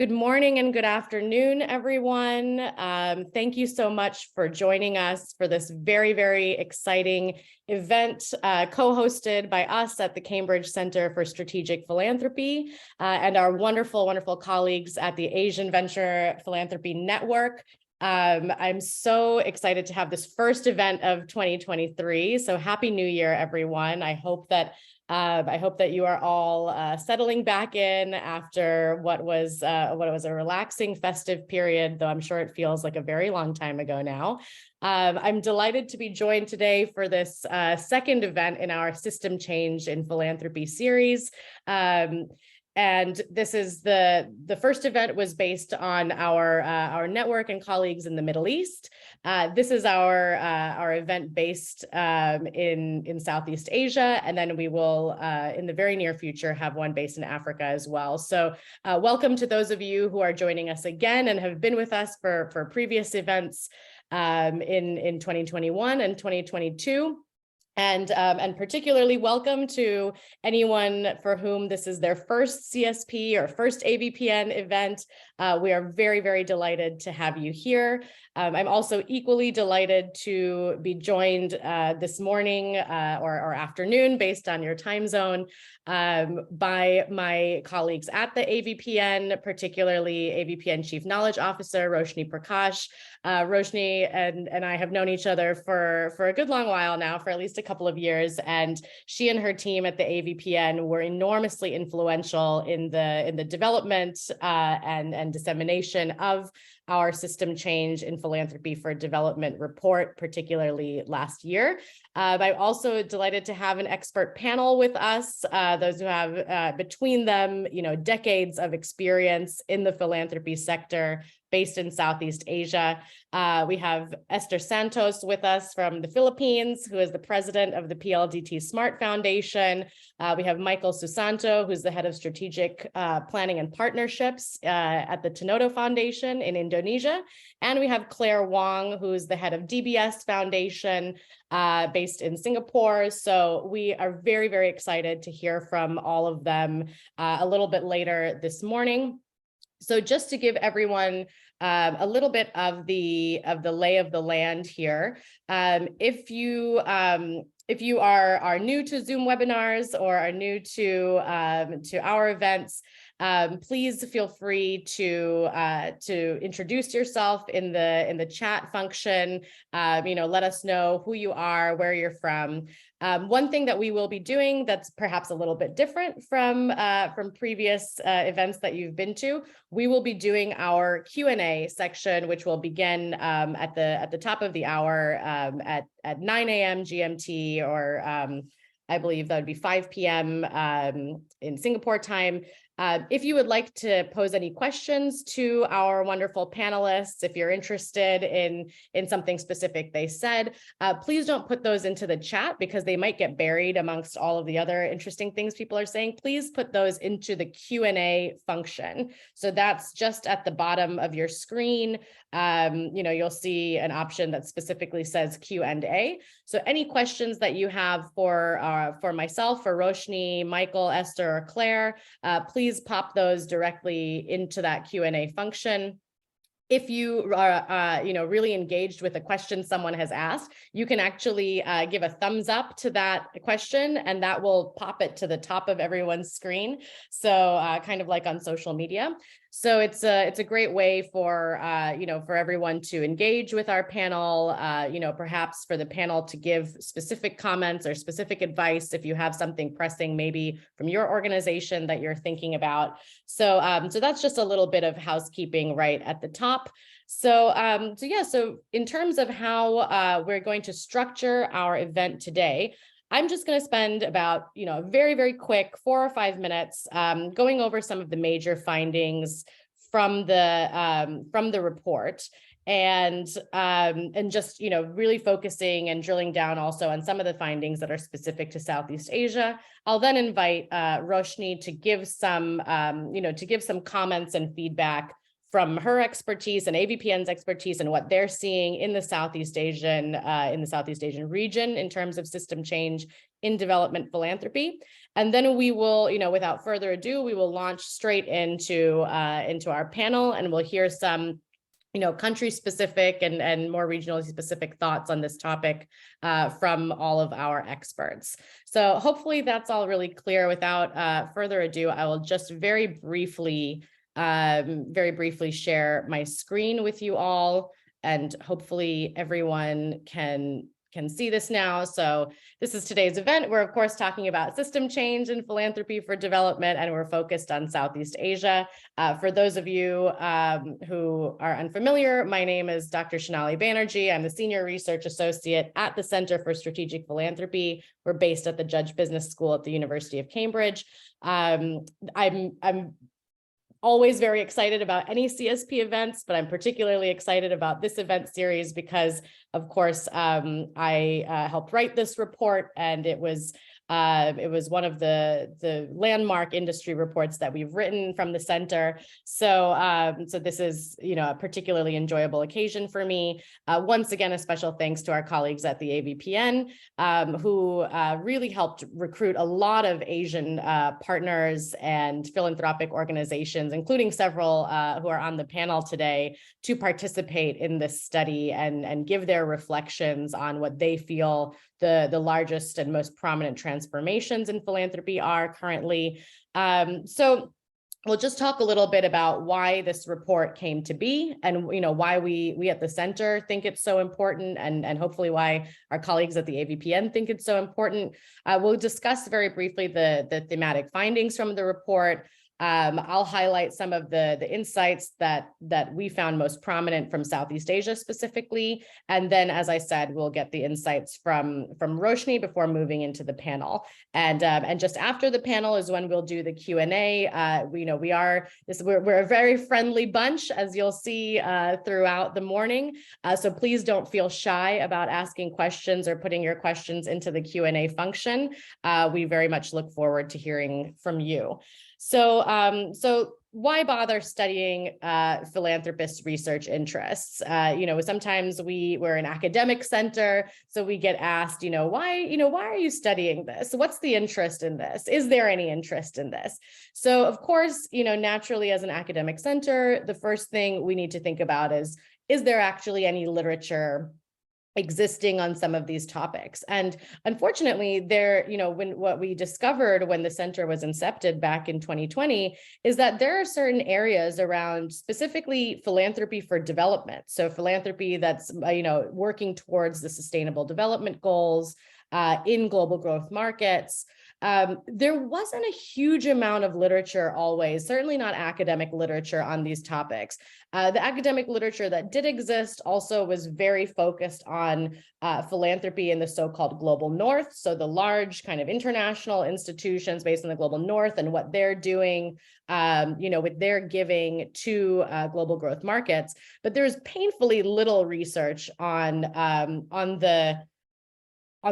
Good morning and good afternoon, everyone. Thank you so much for joining us for this very, very exciting event co-hosted by us at the Cambridge Center for Strategic Philanthropy and our wonderful, wonderful colleagues at the Asian Venture Philanthropy Network. I'm so excited to have this first event of 2023. So happy New Year, everyone. I hope that you are all settling back in after what was a relaxing festive period, though I'm sure it feels like a very long time ago now. I'm delighted to be joined today for this second event in our System Change in Philanthropy series. And this is the first event was based on our network and colleagues in the Middle East. This is our event based in Southeast Asia, and then we will in the very near future have one based in Africa as well. So welcome to those of you who are joining us again and have been with us for previous events in 2021 and 2022. And particularly welcome to anyone for whom this is their first CSP or first AVPN event. We are very, very delighted to have you here. I'm also equally delighted to be joined this morning or afternoon based on your time zone by my colleagues at the AVPN, particularly AVPN Chief Knowledge Officer, Roshini Prakash. Roshini and I have known each other for a good long while now, for at least a couple of years, and she and her team at the AVPN were enormously influential in the development and dissemination of our System Change in Philanthropy for Development report, particularly last year. I'm also delighted to have an expert panel with us, those who have between them, decades of experience in the philanthropy sector based in Southeast Asia. We have Esther Santos with us from the Philippines, who is the president of the PLDT Smart Foundation. We have Michael Susanto, who's the head of strategic planning and partnerships at the Tanoto Foundation in Indonesia. And we have Claire Wong, who's the head of DBS Foundation based in Singapore. So we are very, very excited to hear from all of them a little bit later this morning. So just to give everyone a little bit of the lay of the land here, if you are new to Zoom webinars or are new to our events, please feel free to introduce yourself in the chat function. Let us know who you are, where you're from. One thing that we will be doing that's perhaps a little bit different from previous events that you've been to, we will be doing our Q&A section, which will begin at the top of the hour at 9 a.m. GMT, or I believe that would be 5 p.m. In Singapore time. If you would like to pose any questions to our wonderful panelists, if you're interested in something specific they said, please don't put those into the chat because they might get buried amongst all of the other interesting things people are saying. Please put those into the Q&A function. So that's just at the bottom of your screen. You'll see an option that specifically says Q&A. So any questions that you have for myself, for Roshini, Michael, Esther, or Claire, please pop those directly into that Q&A function. If you are, really engaged with a question someone has asked, you can actually give a thumbs up to that question, and that will pop it to the top of everyone's screen. So kind of like on social media. So it's a great way for everyone to engage with our panel. Perhaps for the panel to give specific comments or specific advice if you have something pressing, maybe from your organization that you're thinking about. So that's just a little bit of housekeeping right at the top. So in terms of how we're going to structure our event today, I'm just going to spend about, a very, very quick 4 or 5 minutes going over some of the major findings from the report, and just, really focusing and drilling down also on some of the findings that are specific to Southeast Asia. I'll then invite Roshini to give some, comments and feedback from her expertise and AVPN's expertise and what they're seeing in the Southeast Asian region in terms of system change in development philanthropy. And then we will, without further ado, we will launch straight into our panel, and we'll hear some country specific and more regionally specific thoughts on this topic from all of our experts. So hopefully that's all really clear. Without further ado, I will just very briefly share my screen with you all, and hopefully everyone can see this now. So this is today's event. We're of course talking about system change and philanthropy for development, and we're focused on Southeast Asia. For those of you who are unfamiliar, my name is Dr. Shanali Banerjee. I'm the Senior Research Associate at the Center for Strategic Philanthropy. We're based at the Judge Business School at the University of Cambridge. I'm always very excited about any CSP events, but I'm particularly excited about this event series because, of course, I helped write this report, and it was one of the landmark industry reports that we've written from the center. So this is a particularly enjoyable occasion for me. Once again, a special thanks to our colleagues at the AVPN who really helped recruit a lot of Asian partners and philanthropic organizations, including several who are on the panel today, to participate in this study and give their reflections on what they feel the largest and most prominent transformations in philanthropy are currently. So we'll just talk a little bit about why this report came to be, and why we at the center think it's so important, and hopefully why our colleagues at the AVPN think it's so important. We'll discuss very briefly the thematic findings from the report. I'll highlight some of the insights that we found most prominent from Southeast Asia specifically. And then, as I said, we'll get the insights from Roshini before moving into the panel. And just after the panel is when we'll do the Q&A. We're a very friendly bunch, as you'll see throughout the morning. So please don't feel shy about asking questions or putting your questions into the Q&A function. We very much look forward to hearing from you. So why bother studying philanthropist research interests? Sometimes we're an academic center, so we get asked, why are you studying this? What's the interest in this? Is there any interest in this? So of course, naturally as an academic center, the first thing we need to think about is there actually any literature existing on some of these topics? And unfortunately, what we discovered when the center was incepted back in 2020 is that there are certain areas around specifically philanthropy for development. So philanthropy that's working towards the sustainable development goals in global growth markets. There wasn't a huge amount of literature always, certainly not academic literature on these topics. The academic literature that did exist also was very focused on philanthropy in the so-called global north. So the large kind of international institutions based in the global north and what they're doing, with their giving to global growth markets. But there's painfully little research on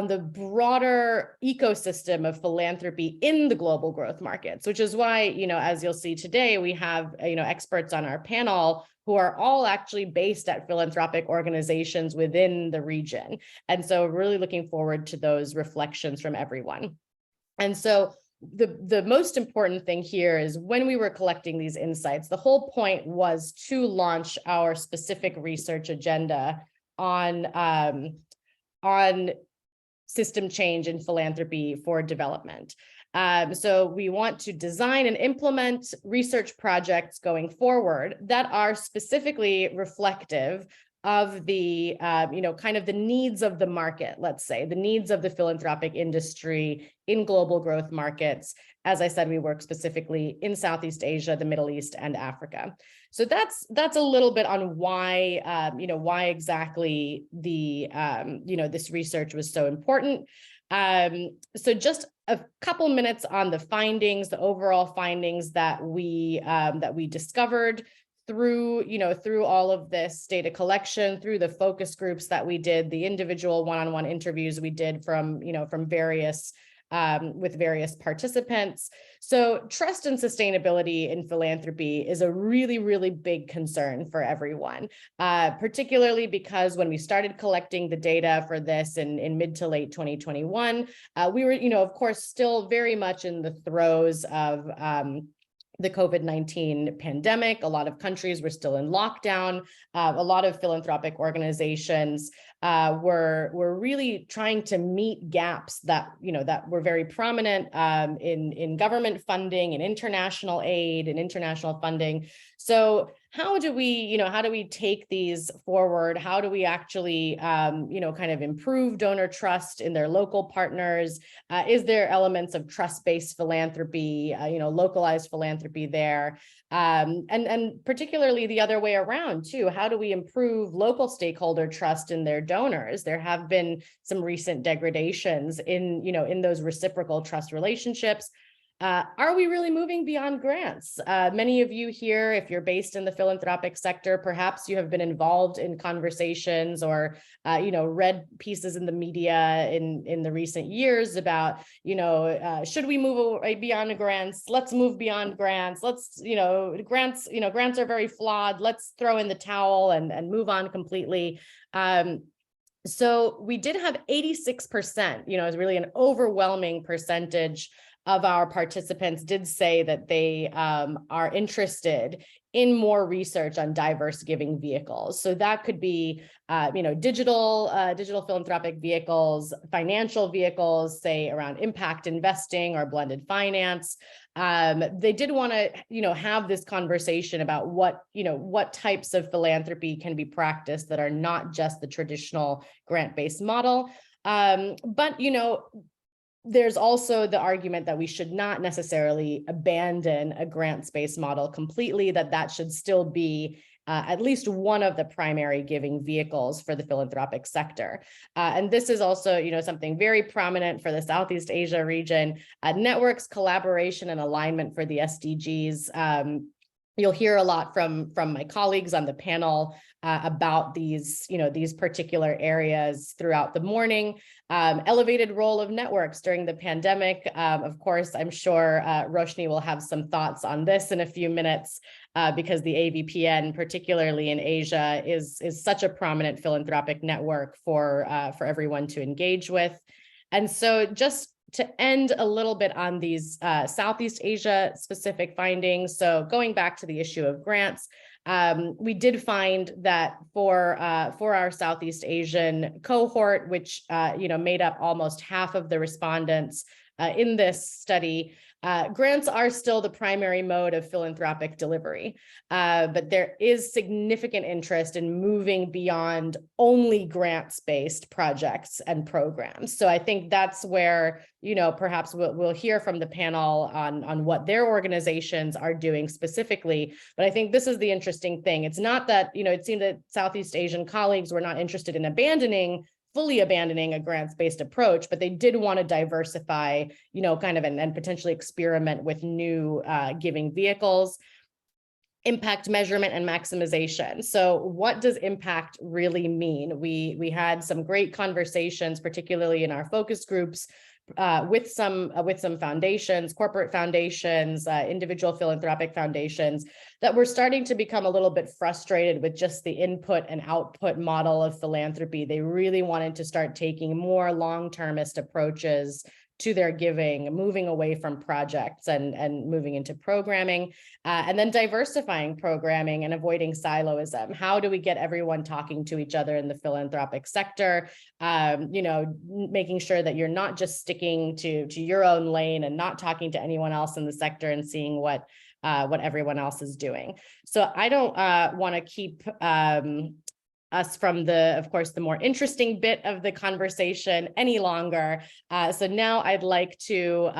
the broader ecosystem of philanthropy in the global growth markets, which is why, as you'll see today, we have, experts on our panel who are all actually based at philanthropic organizations within the region. And so really looking forward to those reflections from everyone. And so the most important thing here is when we were collecting these insights, the whole point was to launch our specific research agenda on system change in philanthropy for development. So we want to design and implement research projects going forward that are specifically reflective of the, kind of the needs of the market, let's say, the needs of the philanthropic industry in global growth markets. As I said, we work specifically in Southeast Asia, the Middle East, and Africa. So that's a little bit on why, why exactly this research was so important. So just a couple minutes on the findings, the overall findings that we discovered through all of this data collection, through the focus groups that we did, the individual one-on-one interviews we did from various with various participants. So trust and sustainability in philanthropy is a really, really big concern for everyone, particularly because when we started collecting the data for this in mid to late 2021, we were, of course, still very much in the throes of the COVID-19 pandemic. A lot of countries were still in lockdown. A lot of philanthropic organizations were really trying to meet gaps that, that were very prominent in government funding and international aid and international funding. So how do we take these forward? How do we actually, kind of improve donor trust in their local partners? Is there elements of trust-based philanthropy, localized philanthropy there? And particularly the other way around too. How do we improve local stakeholder trust in their donors? There have been some recent degradations in those reciprocal trust relationships. Are we really moving beyond grants? Many of you here, if you're based in the philanthropic sector, perhaps you have been involved in conversations or, read pieces in the media in the recent years about, should we move beyond grants? Let's move beyond grants. Let's, grants are very flawed. Let's throw in the towel and move on completely. So we did have 86%, is really an overwhelming percentage of our participants did say that they are interested in more research on diverse giving vehicles. So that could be, digital philanthropic vehicles, financial vehicles, say around impact investing or blended finance. They did want to, have this conversation about what types of philanthropy can be practiced that are not just the traditional grant-based model. But, there's also the argument that we should not necessarily abandon a grants-based model completely, that should still be at least one of the primary giving vehicles for the philanthropic sector. And this is also, something very prominent for the Southeast Asia region. Networks, collaboration, and alignment for the SDGs. You'll hear a lot from my colleagues on the panel about these particular areas throughout the morning. Elevated role of networks during the pandemic. Of course, I'm sure Roshini will have some thoughts on this in a few minutes because the AVPN, particularly in Asia, is such a prominent philanthropic network for everyone to engage with. And so just to end a little bit on these Southeast Asia specific findings. So going back to the issue of grants, we did find that for our Southeast Asian cohort, which made up almost half of the respondents in this study, grants are still the primary mode of philanthropic delivery, but there is significant interest in moving beyond only grants-based projects and programs. So I think that's where, perhaps we'll hear from the panel on what their organizations are doing specifically. But I think this is the interesting thing. It's not that, it seemed that Southeast Asian colleagues were not interested in fully abandoning a grants-based approach, but they did want to diversify, and potentially experiment with new giving vehicles. Impact measurement and maximization. So what does impact really mean? We had some great conversations, particularly in our focus groups, with some foundations, corporate foundations, individual philanthropic foundations that were starting to become a little bit frustrated with just the input and output model of philanthropy. They really wanted to start taking more long-termist approaches to their giving, moving away from projects and moving into programming, and then diversifying programming and avoiding siloism. How do we get everyone talking to each other in the philanthropic sector? Making sure that you're not just sticking to your own lane and not talking to anyone else in the sector and seeing what everyone else is doing. So I don't want to keep us from of course, the more interesting bit of the conversation any longer. So now I'd like to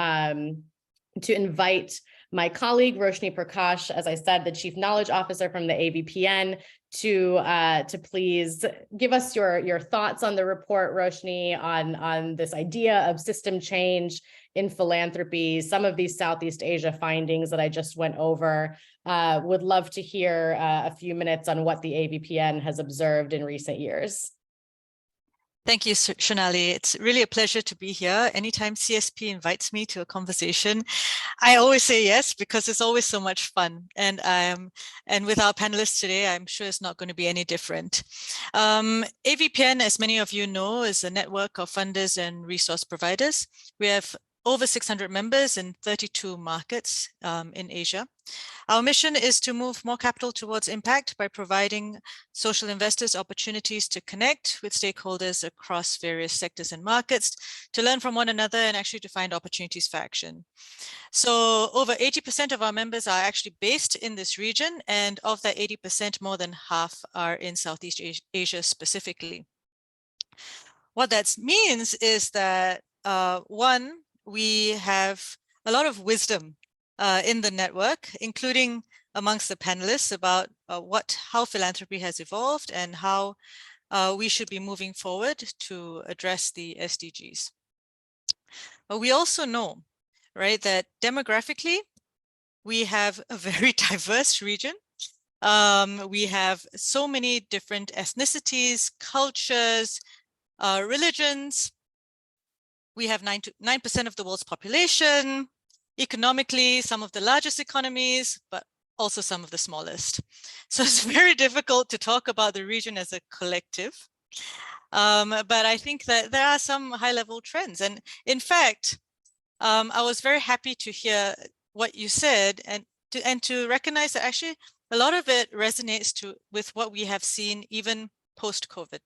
invite my colleague, Roshini Prakash, as I said, the Chief Knowledge Officer from the AVPN, to please give us your thoughts on the report, Roshini, on this idea of system change in philanthropy, some of these Southeast Asia findings that I just went over. Would love to hear a few minutes on what the AVPN has observed in recent years. Thank you, Shonali. It's really a pleasure to be here. Anytime CSP invites me to a conversation, I always say yes, because it's always so much fun. And with our panelists today, I'm sure it's not going to be any different. AVPN, as many of you know, is a network of funders and resource providers. We have over 600 members in 32 markets in Asia. Our mission is to move more capital towards impact by providing social investors opportunities to connect with stakeholders across various sectors and markets, to learn from one another and actually to find opportunities for action. So over 80% of our members are actually based in this region, and of that 80%, more than half are in Southeast Asia specifically. What that means is that, one, we have a lot of wisdom in the network, including amongst the panelists, about how philanthropy has evolved and how we should be moving forward to address the SDGs. But we also know, right, that demographically, we have a very diverse region. We have so many different ethnicities, cultures, religions. We have 9% of the world's population. Economically, some of the largest economies, but also some of the smallest. So it's very difficult to talk about the region as a collective. But I think that there are some high-level trends. And in fact, I was very happy to hear what you said and to recognize that actually a lot of it resonates with what we have seen even post-COVID.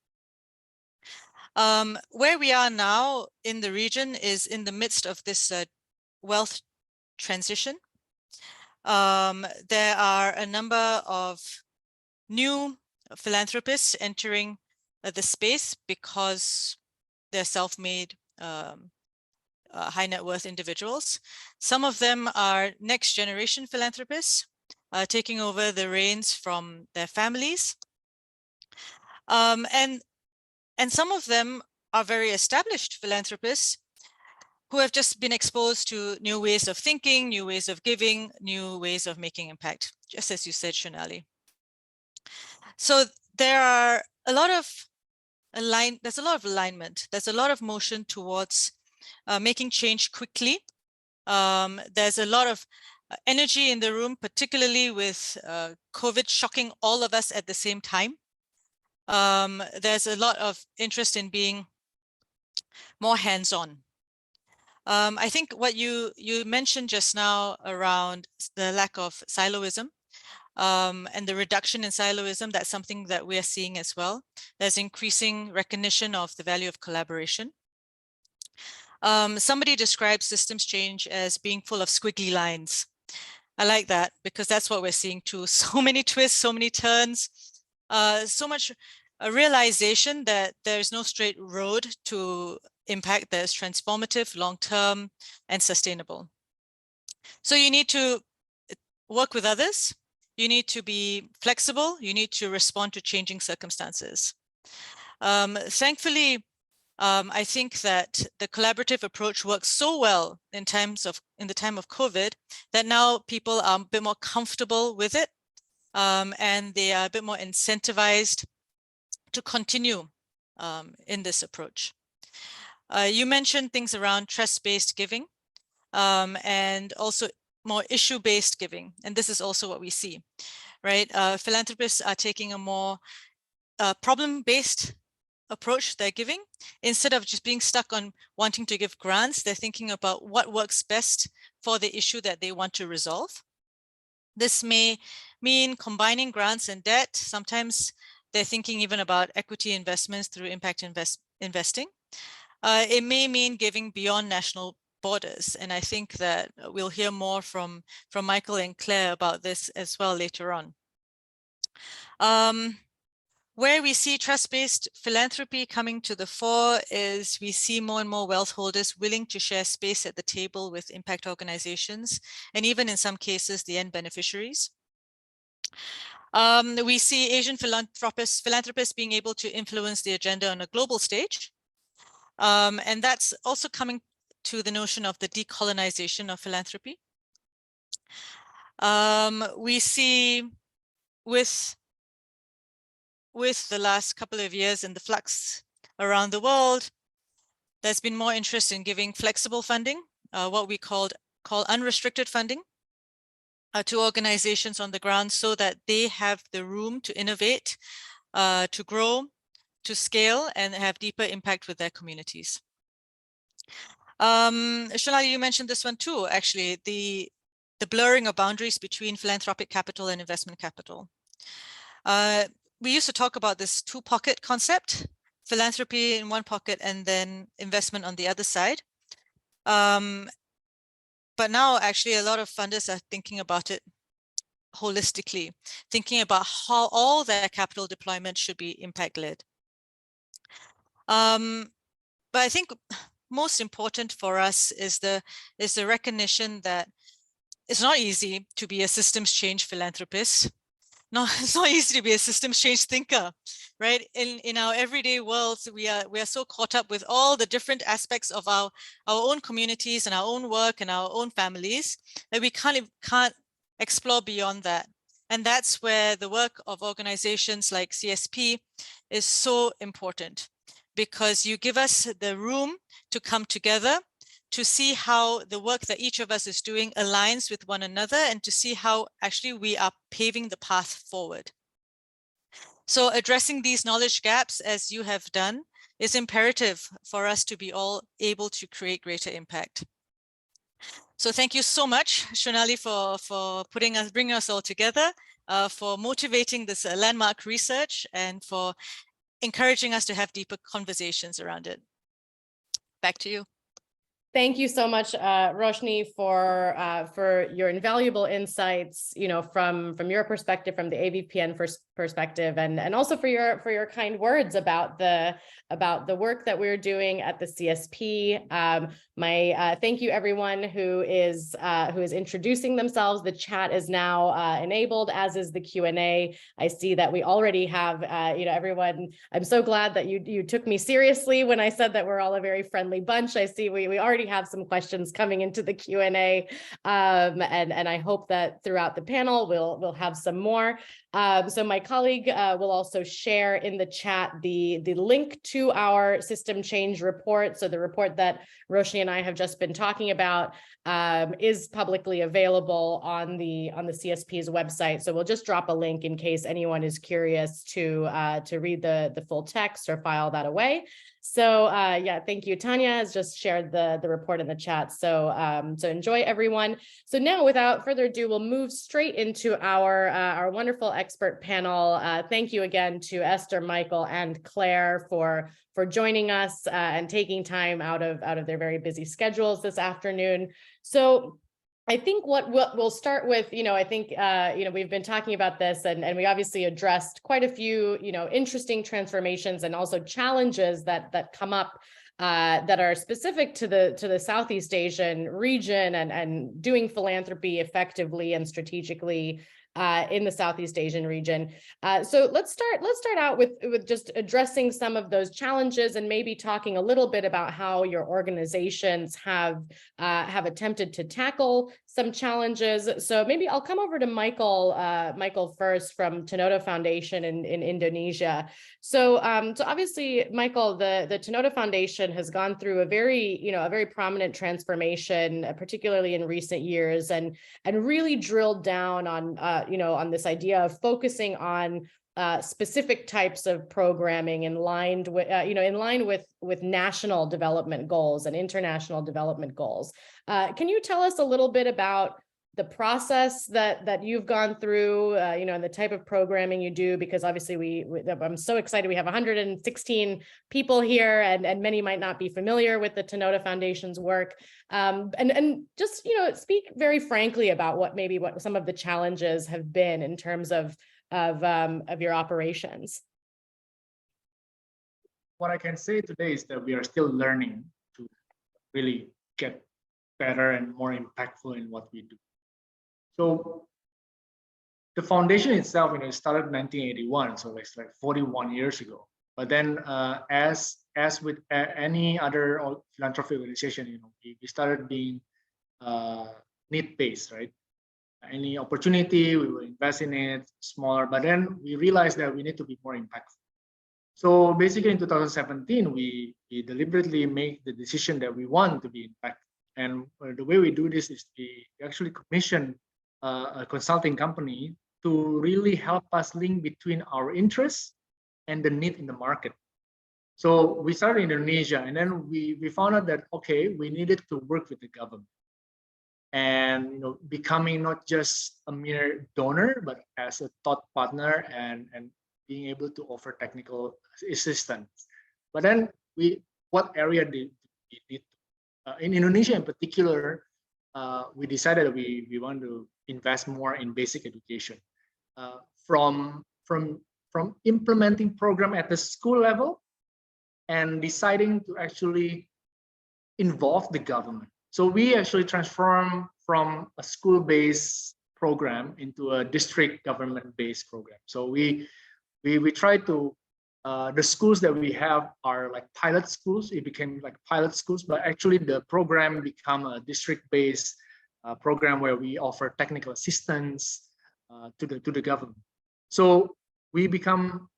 Where we are now in the region is in the midst of this wealth transition. There are a number of new philanthropists entering the space because they're self-made high net worth individuals. Some of them are next generation philanthropists taking over the reins from their families. And some of them are very established philanthropists who have just been exposed to new ways of thinking, new ways of giving, new ways of making impact, just as you said, Shonali. So there are a lot of there's a lot of alignment. There's a lot of motion towards making change quickly. There's a lot of energy in the room, particularly with COVID shocking all of us at the same time. There's a lot of interest in being more hands-on. I think what you mentioned just now around the lack of siloism and the reduction in siloism, that's something that we are seeing as well. There's increasing recognition of the value of collaboration. Somebody describes systems change as being full of squiggly lines. I like that because that's what we're seeing too. So many twists, so many turns, so much a realization that there's no straight road to impact that is transformative, long-term, and sustainable. So you need to work with others. You need to be flexible. You need to respond to changing circumstances. Thankfully, I think that the collaborative approach works so well in the time of COVID that now people are a bit more comfortable with it, and they are a bit more incentivized to continue in this approach. You mentioned things around trust-based giving and also more issue-based giving, and this is also what we see, right? Philanthropists are taking a more problem-based approach they're giving. Instead of just being stuck on wanting to give grants, they're thinking about what works best for the issue that they want to resolve. This may mean combining grants and debt. Sometimes they're thinking even about equity investments through impact investing. It may mean giving beyond national borders. And I think that we'll hear more from Michael and Claire about this as well later on. Where we see trust-based philanthropy coming to the fore is we see more and more wealth holders willing to share space at the table with impact organizations, and even in some cases, the end beneficiaries. We see Asian philanthropists being able to influence the agenda on a global stage. And that's also coming to the notion of the decolonization of philanthropy. We see with the last couple of years and the flux around the world, there's been more interest in giving flexible funding, what we call unrestricted funding, to organizations on the ground so that they have the room to innovate, to grow, to scale, and have deeper impact with their communities. Shonali, you mentioned this one too, actually, the blurring of boundaries between philanthropic capital and investment capital. We used to talk about this two-pocket concept, philanthropy in one pocket and then investment on the other side. But now actually a lot of funders are thinking about it holistically, thinking about how all their capital deployment should be impact-led. But I think most important for us is the recognition that it's not easy to be a systems change philanthropist. No, it's not easy to be a systems change thinker, right? In our everyday worlds, we are so caught up with all the different aspects of our own communities and our own work and our own families that we can't explore beyond that. And that's where the work of organizations like CSP is so important, because you give us the room to come together, to see how the work that each of us is doing aligns with one another, and to see how actually we are paving the path forward. So addressing these knowledge gaps, as you have done, is imperative for us to be all able to create greater impact. So thank you so much, Shonali, for bringing us all together, for motivating this landmark research, and for encouraging us to have deeper conversations around it. Back to you. Thank you so much, Roshini, for your invaluable insights, from your perspective, from the AVPN perspective, and also for your kind words about the work that we're doing at the CSP. Thank you everyone who is introducing themselves. The chat is now enabled, as is the Q&A. I see that we already have everyone. I'm so glad that you took me seriously when I said that we're all a very friendly bunch. I see we already have some questions coming into the Q&A, and I hope that throughout the panel we'll have some more. So my colleague will also share in the chat the link to our system change report. So the report that Roshini and I have just been talking about is publicly available on the CSP's website. So we'll just drop a link in case anyone is curious to read the full text or file that away. So yeah, thank you. Tanya has just shared the report in the chat. So so enjoy, everyone. So now, without further ado, we'll move straight into our wonderful expert panel. Thank you again to Esther, Michael, and Claire for joining us and taking time out of their very busy schedules this afternoon. So I think what we'll start with, I think, we've been talking about this, and we obviously addressed quite a few, interesting transformations and also challenges that come up that are specific to the Southeast Asian region and doing philanthropy effectively and strategically in the Southeast Asian region. So let's start out with just addressing some of those challenges and maybe talking a little bit about how your organizations have attempted to tackle some challenges. So maybe I'll come over to Michael first from Tanoto Foundation in Indonesia. So so obviously, Michael, the Tanoto Foundation has gone through a very prominent transformation, particularly in recent years, and really drilled down on on this idea of focusing on specific types of programming in line with national development goals and international development goals. Can you tell us a little bit about the process that you've gone through, and the type of programming you do? Because obviously I'm so excited. We have 116 people here, and many might not be familiar with the Tanoto Foundation's work. And just, speak very frankly about what some of the challenges have been in terms of your operations. What I can say today is that we are still learning to really get better and more impactful in what we do. So the foundation itself, it started in 1981, so it's like 41 years ago. But then, as with any other philanthropy organization, we started being need-based, right? Any opportunity, we will invest in it, smaller. But then we realized that we need to be more impactful. So basically in 2017, we deliberately make the decision that we want to be impacted. And the way we do this is we actually commission a consulting company to really help us link between our interests and the need in the market. So we started in Indonesia, and then we found out that, okay, we needed to work with the government and becoming not just a mere donor, but as a thought partner and being able to offer technical assistance. But then what area did we need? In Indonesia in particular, we decided we want to invest more in basic education. From implementing program at the school level and deciding to actually involve the government. So we actually transform from a school-based program into a district government-based program. So we try to, the schools that we have are like pilot schools. It became like pilot schools, but actually the program become a district-based program where we offer technical assistance to the government. So we become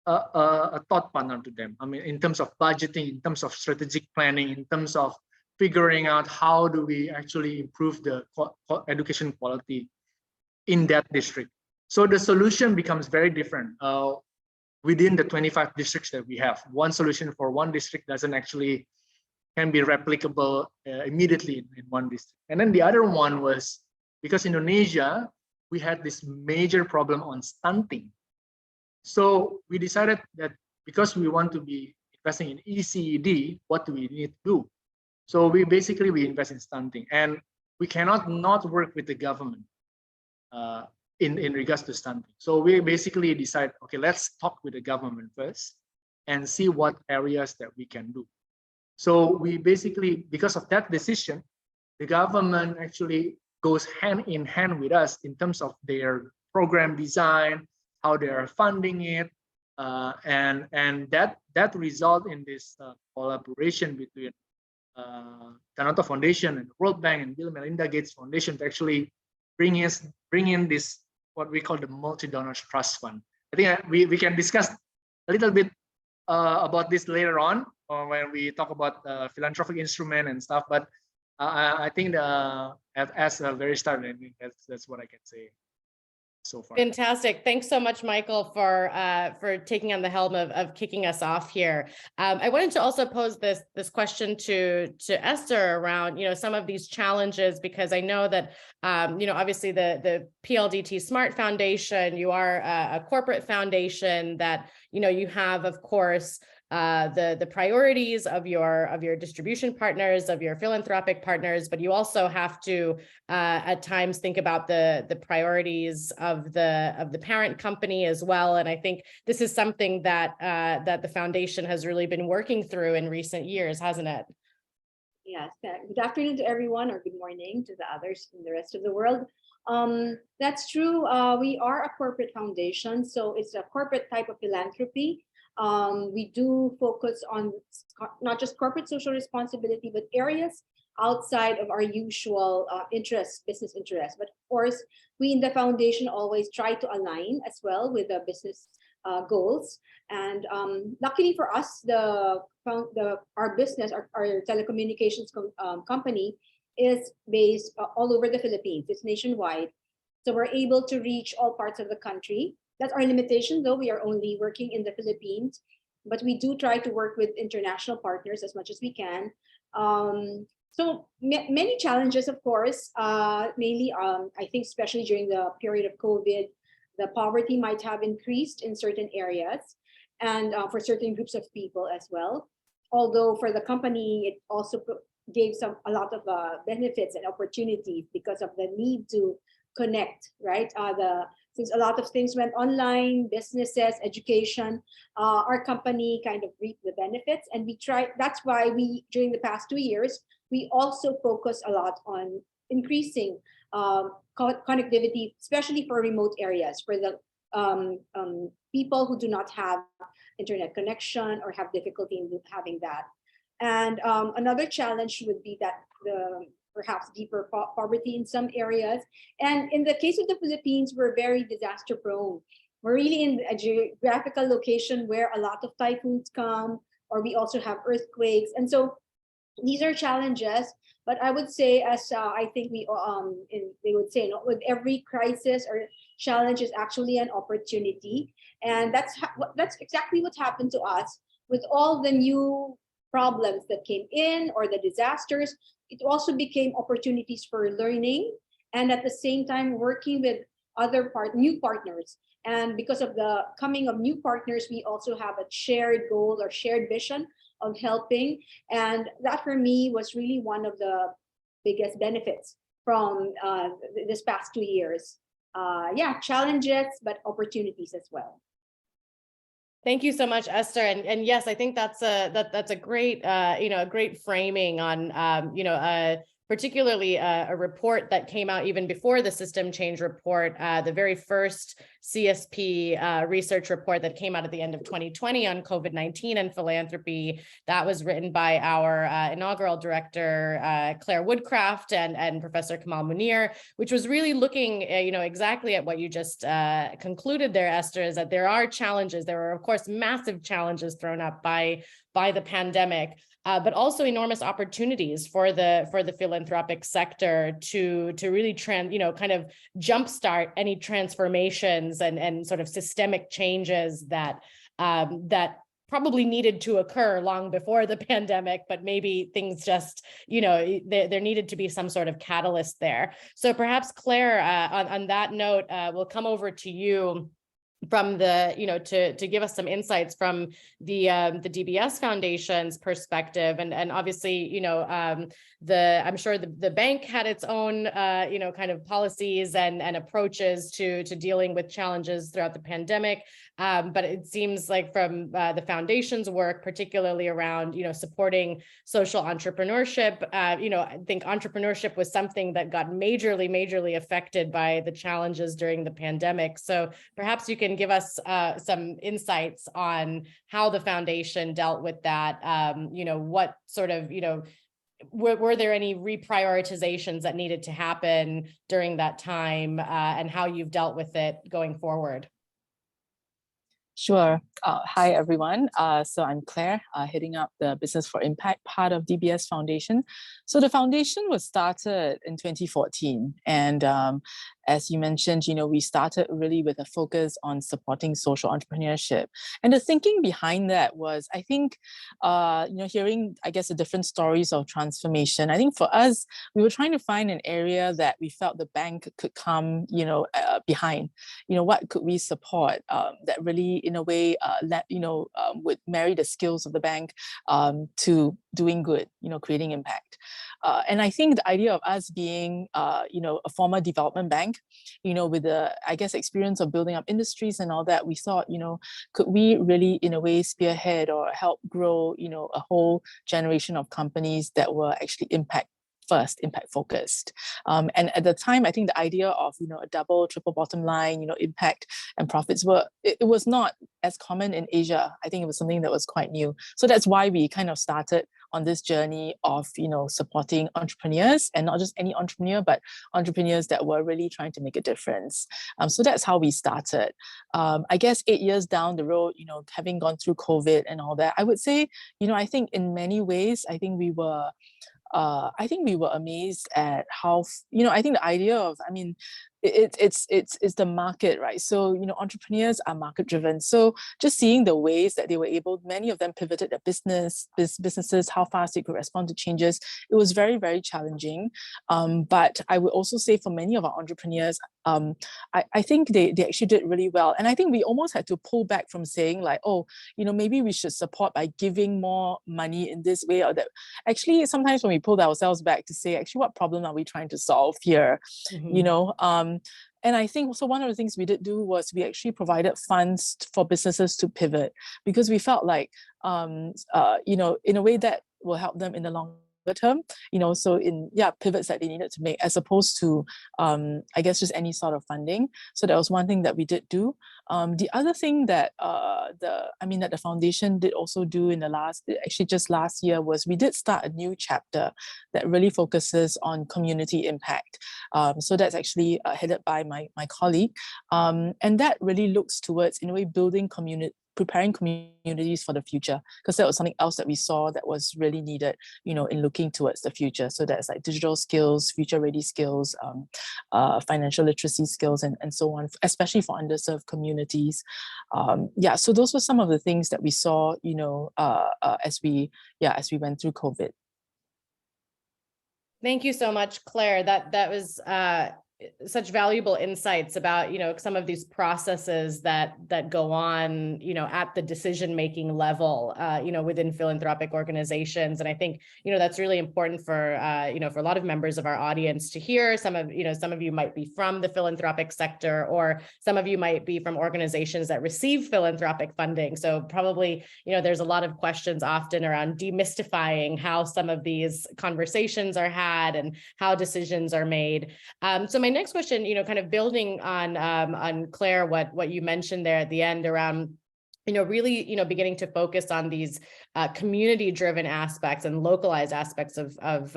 a thought partner to them. I mean, in terms of budgeting, in terms of strategic planning, in terms of figuring out how do we actually improve the education quality in that district. So the solution becomes very different within the 25 districts that we have. One solution for one district doesn't actually can be replicable immediately in one district. And then the other one was because Indonesia, we had this major problem on stunting. So we decided that because we want to be investing in ECED, what do we need to do? So we invest in stunting, and we cannot not work with the government in regards to stunting. So we basically decide, okay, let's talk with the government first and see what areas that we can do. So we basically, because of that decision, the government actually goes hand in hand with us in terms of their program design, how they are funding it, and that result in this collaboration between Tanoto Foundation and the World Bank and Bill and Melinda Gates Foundation to actually bring in this what we call the multi-donors trust fund. I think we can discuss a little bit about this later on when we talk about philanthropic instrument and stuff. But I think as a very start, I think that's what I can say so far. Fantastic. Thanks so much, Michael, for taking on the helm of kicking us off here. I wanted to also pose this question to Esther around, some of these challenges, because I know that, obviously the PLDT Smart Foundation, you are a corporate foundation that, you have, of course, the priorities of your distribution partners, of your philanthropic partners, but you also have to at times think about the priorities of the parent company as well. And I think this is something that the foundation has really been working through in recent years, hasn't it? Yes. Good afternoon to everyone, or good morning to the others in the rest of the world. That's true. We are a corporate foundation, so it's a corporate type of philanthropy. We do focus on not just corporate social responsibility, but areas outside of our usual business interests. But of course, we in the foundation always try to align as well with the business goals. And luckily for us, our business, our telecommunications company is based all over the Philippines. It's nationwide. So we're able to reach all parts of the country. That's our limitation, though. We are only working in the Philippines, but we do try to work with international partners as much as we can. So many challenges, of course, mainly, I think, especially during the period of COVID, the poverty might have increased in certain areas and for certain groups of people as well. Although for the company, it also gave a lot of benefits and opportunities because of the need to connect, right? Since a lot of things went online, businesses, education, our company kind of reaped the benefits. And that's why during the past 2 years, we also focus a lot on increasing connectivity, especially for remote areas, for the people who do not have internet connection or have difficulty in having that. And another challenge would be that perhaps deeper poverty in some areas. And in the case of the Philippines, we're very disaster prone. We're really in a geographical location where a lot of typhoons come, or we also have earthquakes. And so these are challenges, but I would say, as I think they would say, with every crisis or challenge is actually an opportunity. And that's exactly what happened to us with all the new problems that came in, or the disasters. It also became opportunities for learning, and at the same time working with new partners. And because of the coming of new partners, we also have a shared goal or shared vision of helping. And that for me was really one of the biggest benefits from this past 2 years. Yeah, challenges, but opportunities as well. Thank you so much, Esther. And yes, I think that's a great a great framing on particularly a report that came out even before the system change report, the very first CSP research report that came out at the end of 2020 on COVID-19 and philanthropy. That was written by our inaugural director, Claire Woodcraft, and Professor Kamal Munir, which was really looking exactly at what you just concluded there, Esther, is that there are challenges. There are, of course, massive challenges thrown up by the pandemic. But also enormous opportunities for the philanthropic sector to really kind of jumpstart any transformations and sort of systemic changes that probably needed to occur long before the pandemic, but maybe things just, there needed to be some sort of catalyst there. So perhaps Claire, on that note, we'll come over to you from the, to give us some insights from the DBS Foundation's perspective. And obviously, I'm sure the bank had its own, kind of policies and approaches to dealing with challenges throughout the pandemic. But it seems like from the foundation's work, particularly around, supporting social entrepreneurship, I think entrepreneurship was something that got majorly affected by the challenges during the pandemic. So perhaps you can give us some insights on how the foundation dealt with that. What sort of, were there any reprioritizations that needed to happen during that time, and how you've dealt with it going forward? Sure. Hi, everyone. So I'm Claire, heading up the Business for Impact part of DBS Foundation. So the foundation was started in 2014. And as you mentioned, we started really with a focus on supporting social entrepreneurship. And the thinking behind that was, I think, hearing, I guess, the different stories of transformation. I think for us, we were trying to find an area that we felt the bank could come, behind. What could we support that really, in a way, would marry the skills of the bank to doing good, creating impact. And I think the idea of us being, a former development bank, with the, I guess, experience of building up industries and all that, we thought, could we really, in a way, spearhead or help grow, a whole generation of companies that were actually impact focused. And at the time, I think the idea of, a double, triple bottom line, impact and profits it was not as common in Asia. I think it was something that was quite new. So that's why we kind of started on this journey of, supporting entrepreneurs, and not just any entrepreneur, but entrepreneurs that were really trying to make a difference. So that's how we started. I guess 8 years down the road, having gone through COVID and all that, I would say, I think in many ways, I think we were amazed at how, I think the idea of, it's the market, right? So, entrepreneurs are market driven. So just seeing the ways that they were able, many of them pivoted their businesses, how fast they could respond to changes. It was very, very challenging. But I would also say for many of our entrepreneurs, I think they actually did really well. And I think we almost had to pull back from saying like, oh, maybe we should support by giving more money in this way or that. Actually, sometimes when we pulled ourselves back to say, actually, what problem are we trying to solve here? Mm-hmm. And I think so one of the things we did do was we actually provided funds for businesses to pivot, because we felt like, in a way that will help them in the long term, so pivots that they needed to make, as opposed to, I guess, just any sort of funding. So that was one thing that we did do. The other thing that that the foundation did also do just last year, was we did start a new chapter that really focuses on community impact. So that's actually headed by my colleague, and that really looks towards, in a way, preparing communities for the future, because that was something else that we saw that was really needed, in looking towards the future. So that's like digital skills, future-ready skills, financial literacy skills, and so on, especially for underserved communities. So those were some of the things that we saw, as we went through COVID. Thank you so much, Claire. That was such valuable insights about, some of these processes that go on, at the decision-making level, within philanthropic organizations. And I think, that's really important for, for a lot of members of our audience to hear. Some of you might be from the philanthropic sector, or some of you might be from organizations that receive philanthropic funding. So probably, there's a lot of questions often around demystifying how some of these conversations are had and how decisions are made. So my next question, kind of building on Claire, what you mentioned there at the end around, really, beginning to focus on these community-driven aspects and localized aspects of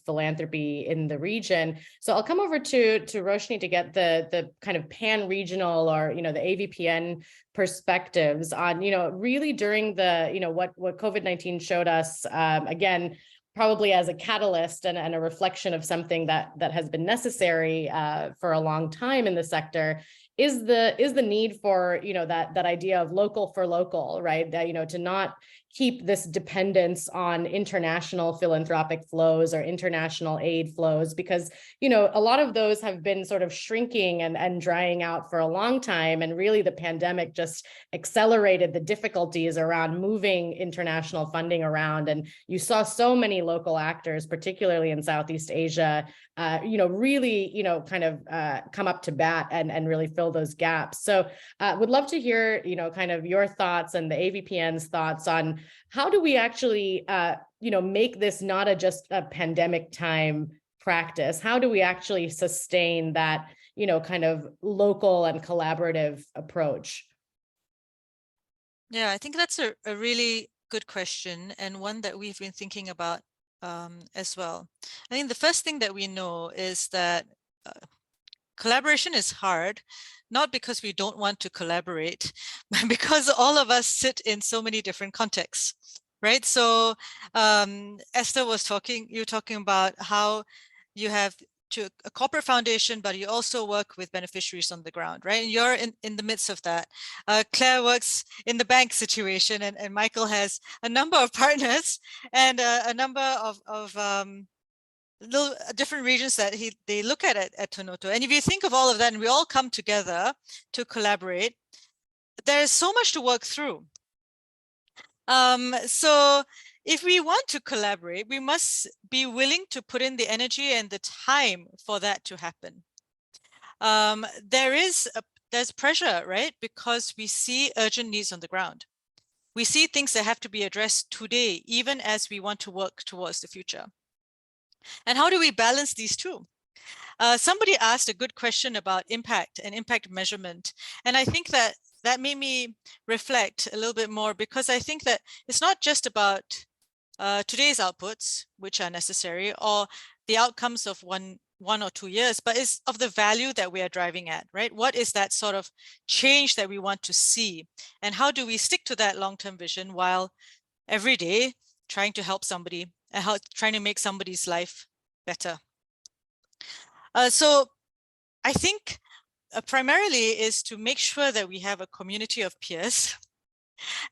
philanthropy in the region. So I'll come over to Roshini to get the kind of pan-regional, or the AVPN perspectives on, really during the, what COVID-19 showed us, again, probably as a catalyst and a reflection of something that has been necessary for a long time in the sector, is the need for, that idea of local for local, right? That, to not keep this dependence on international philanthropic flows or international aid flows, because, a lot of those have been sort of shrinking and drying out for a long time. And really the pandemic just accelerated the difficulties around moving international funding around. And you saw so many local actors, particularly in Southeast Asia, really, kind of come up to bat and really fill those gaps. So would love to hear, kind of your thoughts and the AVPN's thoughts on how do we actually, make this not just a pandemic time practice? How do we actually sustain that, kind of local and collaborative approach? Yeah, I think that's a really good question, and one that we've been thinking about as well. I think the first thing that we know is that collaboration is hard, not because we don't want to collaborate, but because all of us sit in so many different contexts, right? So Esther was talking about how you have a corporate foundation, but you also work with beneficiaries on the ground, right? And you're in the midst of that. Claire works in the bank situation, and Michael has a number of partners and a number of little different regions that they look at Tanoto. And if you think of all of that, and we all come together to collaborate, there's so much to work through. So if we want to collaborate, we must be willing to put in the energy and the time for that to happen. There's pressure, right? Because we see urgent needs on the ground. We see things that have to be addressed today, even as we want to work towards the future. And how do we balance these two? Somebody asked a good question about impact and impact measurement. And I think that made me reflect a little bit more, because I think that it's not just about today's outputs, which are necessary, or the outcomes of one or 2 years, but it's of the value that we are driving at, right? What is that sort of change that we want to see? And how do we stick to that long-term vision while every day trying to help somebody and trying to make somebody's life better? So I think primarily is to make sure that we have a community of peers.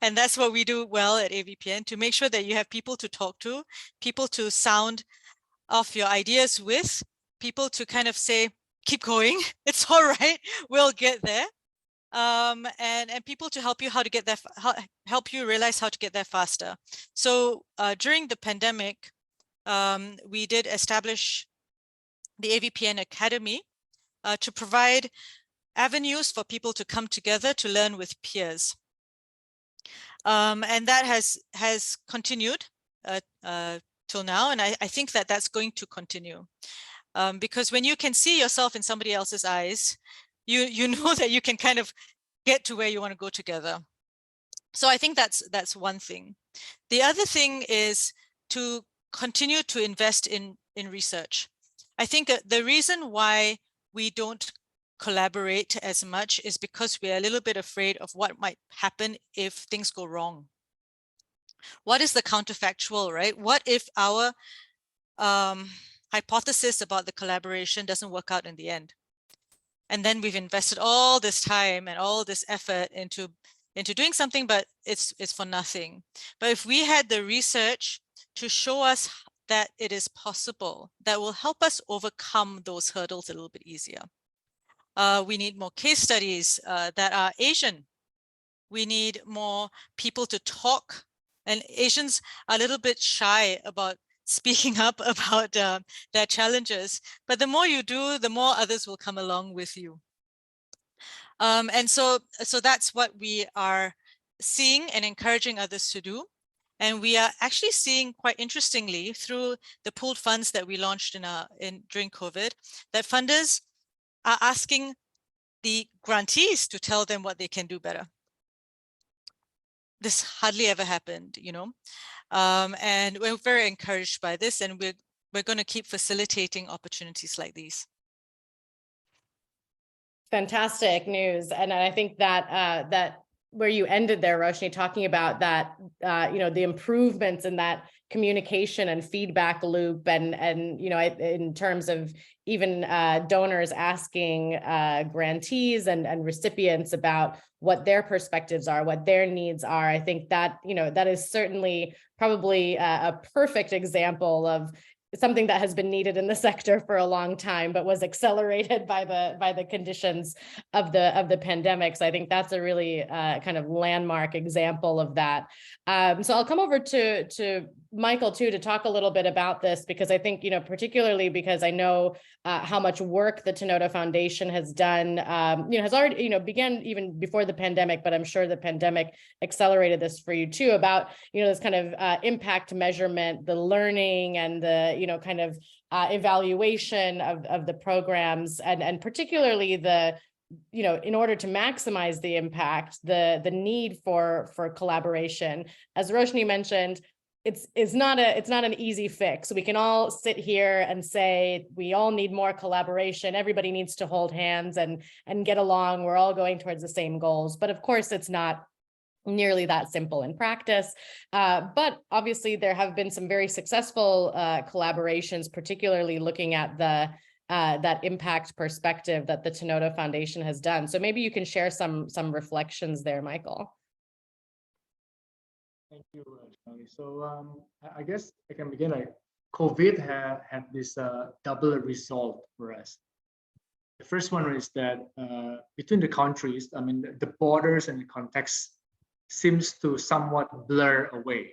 And that's what we do well at AVPN, to make sure that you have people to talk to, people to sound off your ideas with, people to kind of say, keep going, it's all right, we'll get there. And people to help you help you realize how to get there faster. So during the pandemic, we did establish the AVPN Academy to provide avenues for people to come together to learn with peers. And that has continued till now. And I think that that's going to continue. Because when you can see yourself in somebody else's eyes, you know that you can kind of get to where you want to go together. So I think that's one thing. The other thing is to continue to invest in research. I think the reason why we don't collaborate as much is because we're a little bit afraid of what might happen if things go wrong. What is the counterfactual, right? What if our hypothesis about the collaboration doesn't work out in the end? And then we've invested all this time and all this effort into doing something, but it's for nothing. But if we had the research to show us that it is possible, that will help us overcome those hurdles a little bit easier. We need more case studies that are Asian. We need more people to talk. And Asians are a little bit shy about speaking up about their challenges. But the more you do, the more others will come along with you. And so that's what we are seeing and encouraging others to do. And we are actually seeing, quite interestingly, through the pooled funds that we launched during COVID, that funders are asking the grantees to tell them what they can do better. This hardly ever happened, you know, and we're very encouraged by this, and we're going to keep facilitating opportunities like these. Fantastic news. And I think that that where you ended there, Roshini, talking about that, you know, the improvements in that communication and feedback loop, and you know, in terms of even donors asking grantees and recipients about what their perspectives are, what their needs are. I think that, you know, that is certainly probably a perfect example of something that has been needed in the sector for a long time, but was accelerated by the conditions of the pandemic. So I think that's a really kind of landmark example of that. So I'll come over to Michael too to talk a little bit about this, because I think, you know, particularly because I know how much work the Tanoto Foundation has done, you know, has already, you know, began even before the pandemic, but I'm sure the pandemic accelerated this for you too, about, you know, this kind of impact measurement, the learning and the, you know, kind of evaluation of the programs, and particularly the, you know, in order to maximize the impact, the need for collaboration. As Roshini mentioned, it's not an easy fix. We can all sit here and say we all need more collaboration. Everybody needs to hold hands and get along. We're all going towards the same goals. But of course, it's not nearly that simple in practice. But obviously, there have been some very successful collaborations, particularly looking at the that impact perspective that the Tanoto Foundation has done. So maybe you can share some reflections there, Michael. Thank you, Charlie. So I guess I can begin. Like, COVID had this double result for us. The first one is that between the countries, I mean, the borders and the context seems to somewhat blur away,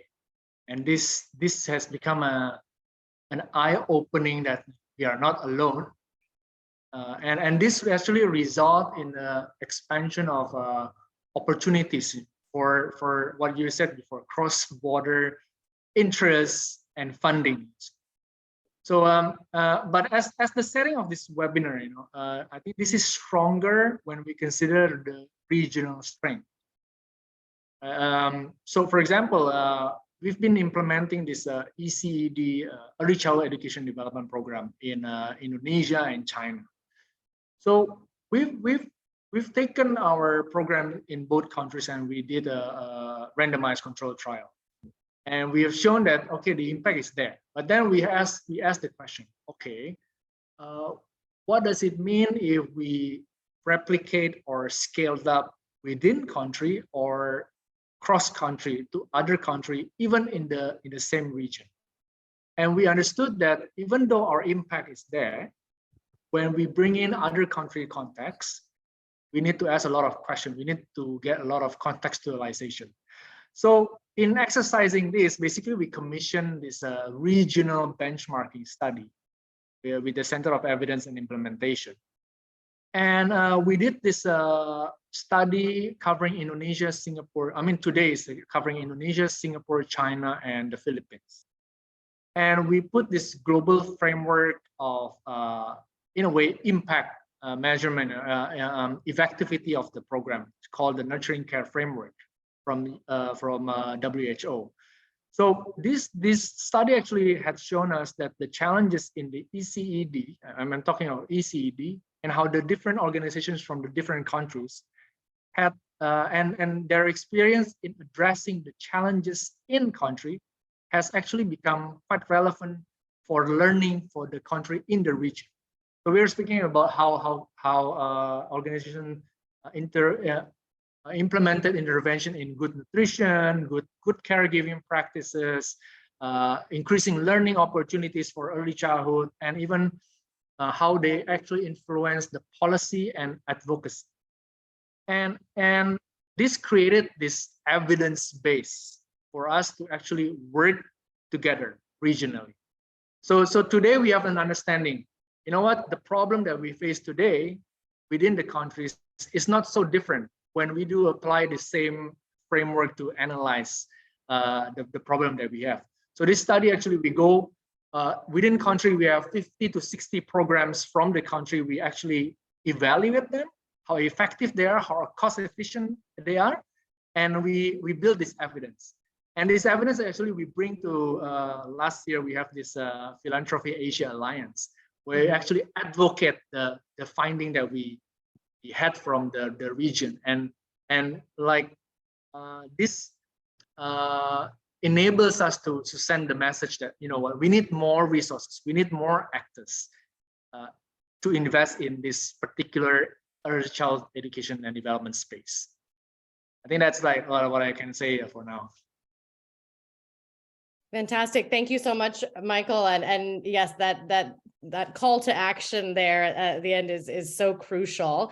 and this has become an eye-opening that we are not alone, and this actually result in the expansion of opportunities for what you said before, cross-border interests and funding. So, but as the setting of this webinar, you know, I think this is stronger when we consider the regional strength. So, for example, we've been implementing this ECED, Early Childhood Education Development Program in Indonesia and China. So we've taken our program in both countries and we did a randomized control trial, and we have shown that okay, the impact is there. But then we asked the question, okay, what does it mean if we replicate or scaled up within country or cross country to other country, even in the same region? And we understood that even though our impact is there, when we bring in other country contexts, we need to ask a lot of questions. We need to get a lot of contextualization. So in exercising this, basically we commissioned this regional benchmarking study with the Center of Evidence and Implementation. And we did this study covering Indonesia, Singapore. I mean, today is covering Indonesia, Singapore, China, and the Philippines. And we put this global framework of, in a way, impact measurement, effectivity of the program. It's called the Nurturing Care Framework from WHO. So this study actually had shown us that the challenges in the ECED, I'm talking about ECED, and how the different organizations from the different countries had and their experience in addressing the challenges in country has actually become quite relevant for learning for the country in the region. So we're speaking about how organizations implemented intervention in good nutrition, good caregiving practices, increasing learning opportunities for early childhood, and even how they actually influence the policy and advocacy. And this created this evidence base for us to actually work together regionally. So today we have an understanding, you know what, the problem that we face today within the countries is not so different when we do apply the same framework to analyze the problem that we have. So this study actually, we go within country, we have 50 to 60 programs from the country. We actually evaluate them, how effective they are, how cost efficient they are, and we build this evidence. And this evidence actually we bring to, last year we have this Philanthropy Asia Alliance, where we actually advocate the finding that we had from the region. And like this enables us to send the message that, you know what, we need more resources, we need more actors to invest in this particular early child education and development space. I think that's like what I can say for now. Fantastic. Thank you so much, Michael. And yes, that call to action there at the end is so crucial.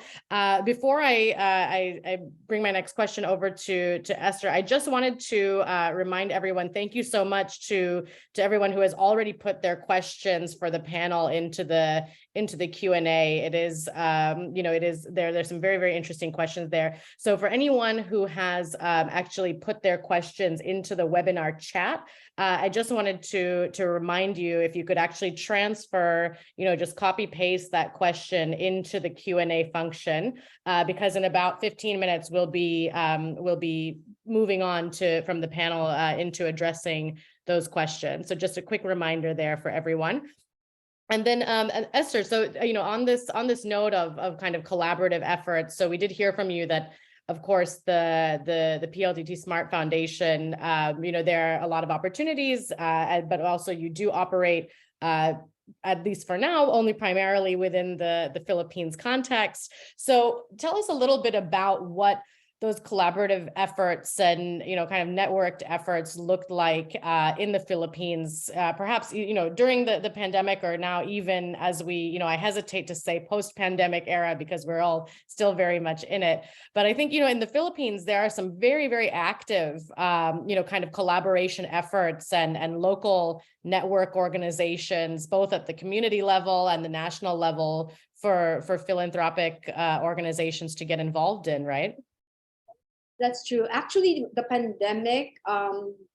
Before I bring my next question over to Esther, I just wanted to remind everyone, thank you so much to everyone who has already put their questions for the panel into the Q&A. It is, there's some very, very interesting questions there. So for anyone who has actually put their questions into the webinar chat, I just wanted to remind you, if you could actually transfer, just copy paste that question into the Q&A function, because in about 15 minutes we'll be moving on from the panel into addressing those questions. So just a quick reminder there for everyone. And then Esther, so on this note of kind of collaborative efforts, so we did hear from you that, of course, the PLDT Smart Foundation, there are a lot of opportunities, but also you do operate, at least for now, only primarily within the Philippines context. So tell us a little bit about what those collaborative efforts and, kind of networked efforts looked like in the Philippines, perhaps, during the pandemic, or now even as we, I hesitate to say post-pandemic era because we're all still very much in it. But I think, in the Philippines, there are some very, very active, kind of collaboration efforts and local network organizations, both at the community level and the national level for philanthropic organizations to get involved in, right? That's true. Actually, the pandemic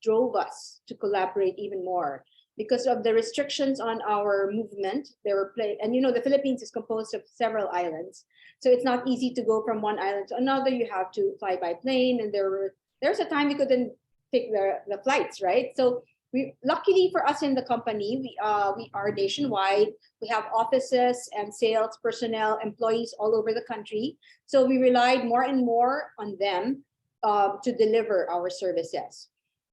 drove us to collaborate even more because of the restrictions on our movement. And the Philippines is composed of several islands, so it's not easy to go from one island to another. You have to fly by plane, and there's a time we couldn't take the flights, right? So luckily for us in the company, we are nationwide. We have offices and sales personnel, employees all over the country. So we relied more and more on them to deliver our services.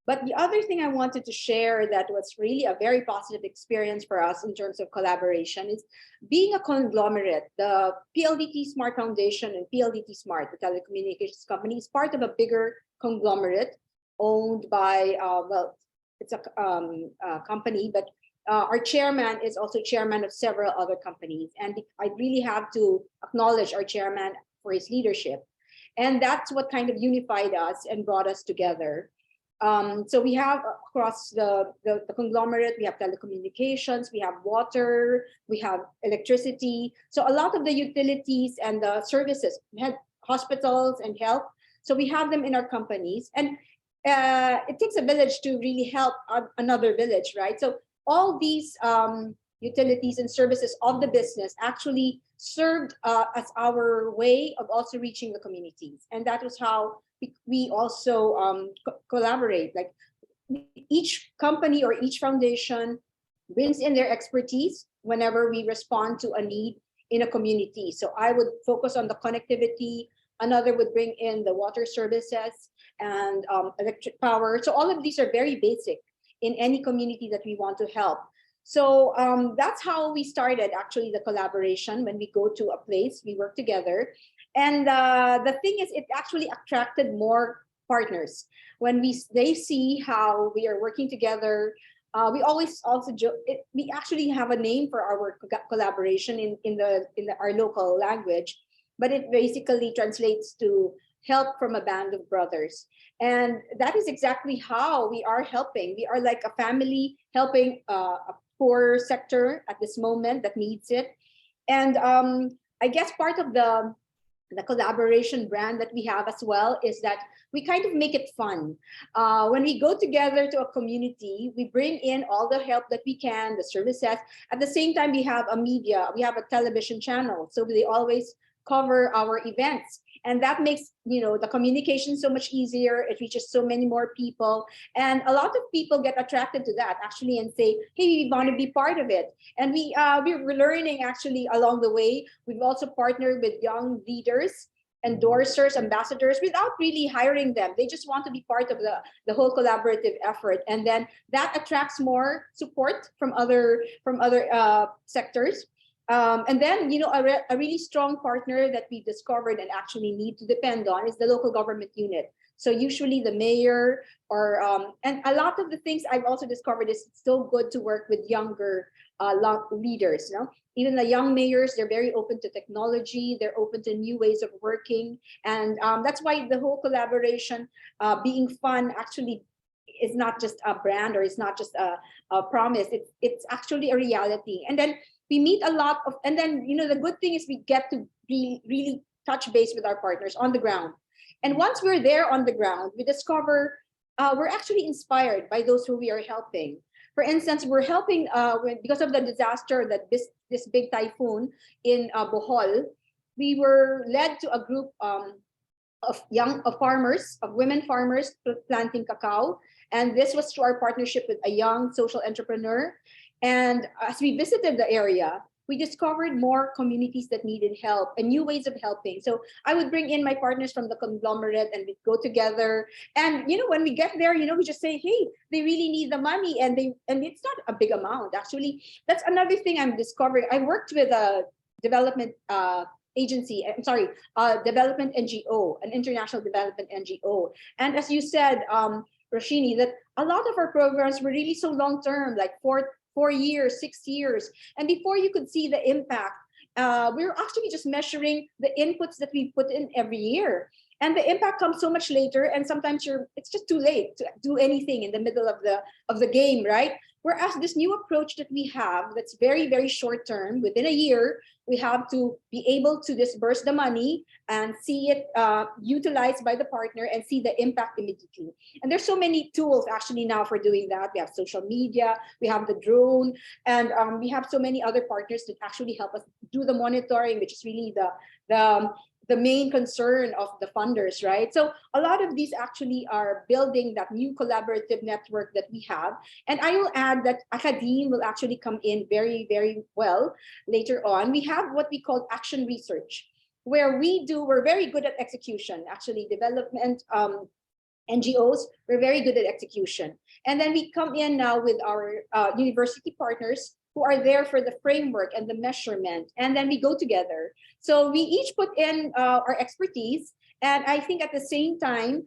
But the other thing I wanted to share that was really a very positive experience for us in terms of collaboration is being a conglomerate. The PLDT Smart Foundation and PLDT Smart, the telecommunications company, is part of a bigger conglomerate owned by, it's a company, but our chairman is also chairman of several other companies. And I really have to acknowledge our chairman for his leadership. And that's what kind of unified us and brought us together. So we have across the conglomerate, we have telecommunications, we have water, we have electricity. So a lot of the utilities and the services, we had hospitals and health. So we have them in our companies. And it takes a village to really help another village, right? So all these utilities and services of the business actually served as our way of also reaching the communities. And that was how we also collaborate. Like each company or each foundation brings in their expertise whenever we respond to a need in a community. So I would focus on the connectivity, another would bring in the water services and electric power. So all of these are very basic in any community that we want to help. So that's how we started actually the collaboration. When we go to a place, we work together. And the thing is, it actually attracted more partners. When they see how we are working together, we always also joke, we actually have a name for our collaboration in our local language, but it basically translates to help from a band of brothers. And that is exactly how we are helping. We are like a family helping a poor sector at this moment that needs it. And I guess part of the collaboration brand that we have as well is that we kind of make it fun. When we go together to a community, we bring in all the help that we can, the services. At the same time, we have we have a television channel. So they always cover our events. And that makes, the communication so much easier. It reaches so many more people. And a lot of people get attracted to that actually and say, hey, we want to be part of it. And we're learning actually along the way. We've also partnered with young leaders, endorsers, ambassadors, without really hiring them. They just want to be part of the whole collaborative effort. And then that attracts more support from other sectors. And then, a really strong partner that we discovered and actually need to depend on is the local government unit. So usually the mayor and a lot of the things I've also discovered is it's so good to work with younger leaders. Even the young mayors, they're very open to technology. They're open to new ways of working. And that's why the whole collaboration being fun actually is not just a brand, or it's not just a promise. It's actually a reality. And then we meet a lot of, and then, the good thing is we get to really touch base with our partners on the ground. And once we're there on the ground, we discover we're actually inspired by those who we are helping. For instance, we're helping because of the disaster, that this big typhoon in Bohol, we were led to a group of women farmers planting cacao. And this was through our partnership with a young social entrepreneur. And as we visited the area, we discovered more communities that needed help and new ways of helping. So I would bring in my partners from the conglomerate and we'd go together. And, when we get there, we just say, hey, they really need the money. And it's not a big amount. Actually, that's another thing I'm discovering. I worked with a development agency, development NGO, an international development NGO. And as you said, Roshini, that a lot of our programs were really so long-term, like 4 years, 6 years. And before you could see the impact, we were actually just measuring the inputs that we put in every year. And the impact comes so much later. And sometimes it's just too late to do anything in the middle of the game, right? Whereas this new approach that we have, that's very, very short term, within a year, we have to be able to disburse the money and see it utilized by the partner and see the impact immediately. And there's so many tools actually now for doing that. We have social media, we have the drone, and we have so many other partners that actually help us do the monitoring, which is really the main concern of the funders, right? So a lot of these actually are building that new collaborative network that we have. And I will add that academe will actually come in very, very well later on. We have what we call action research, where we're very good at execution. Actually, development NGOs, we're very good at execution. And then we come in now with our university partners who are there for the framework and the measurement, and then we go together. So we each put in our expertise, and I think at the same time,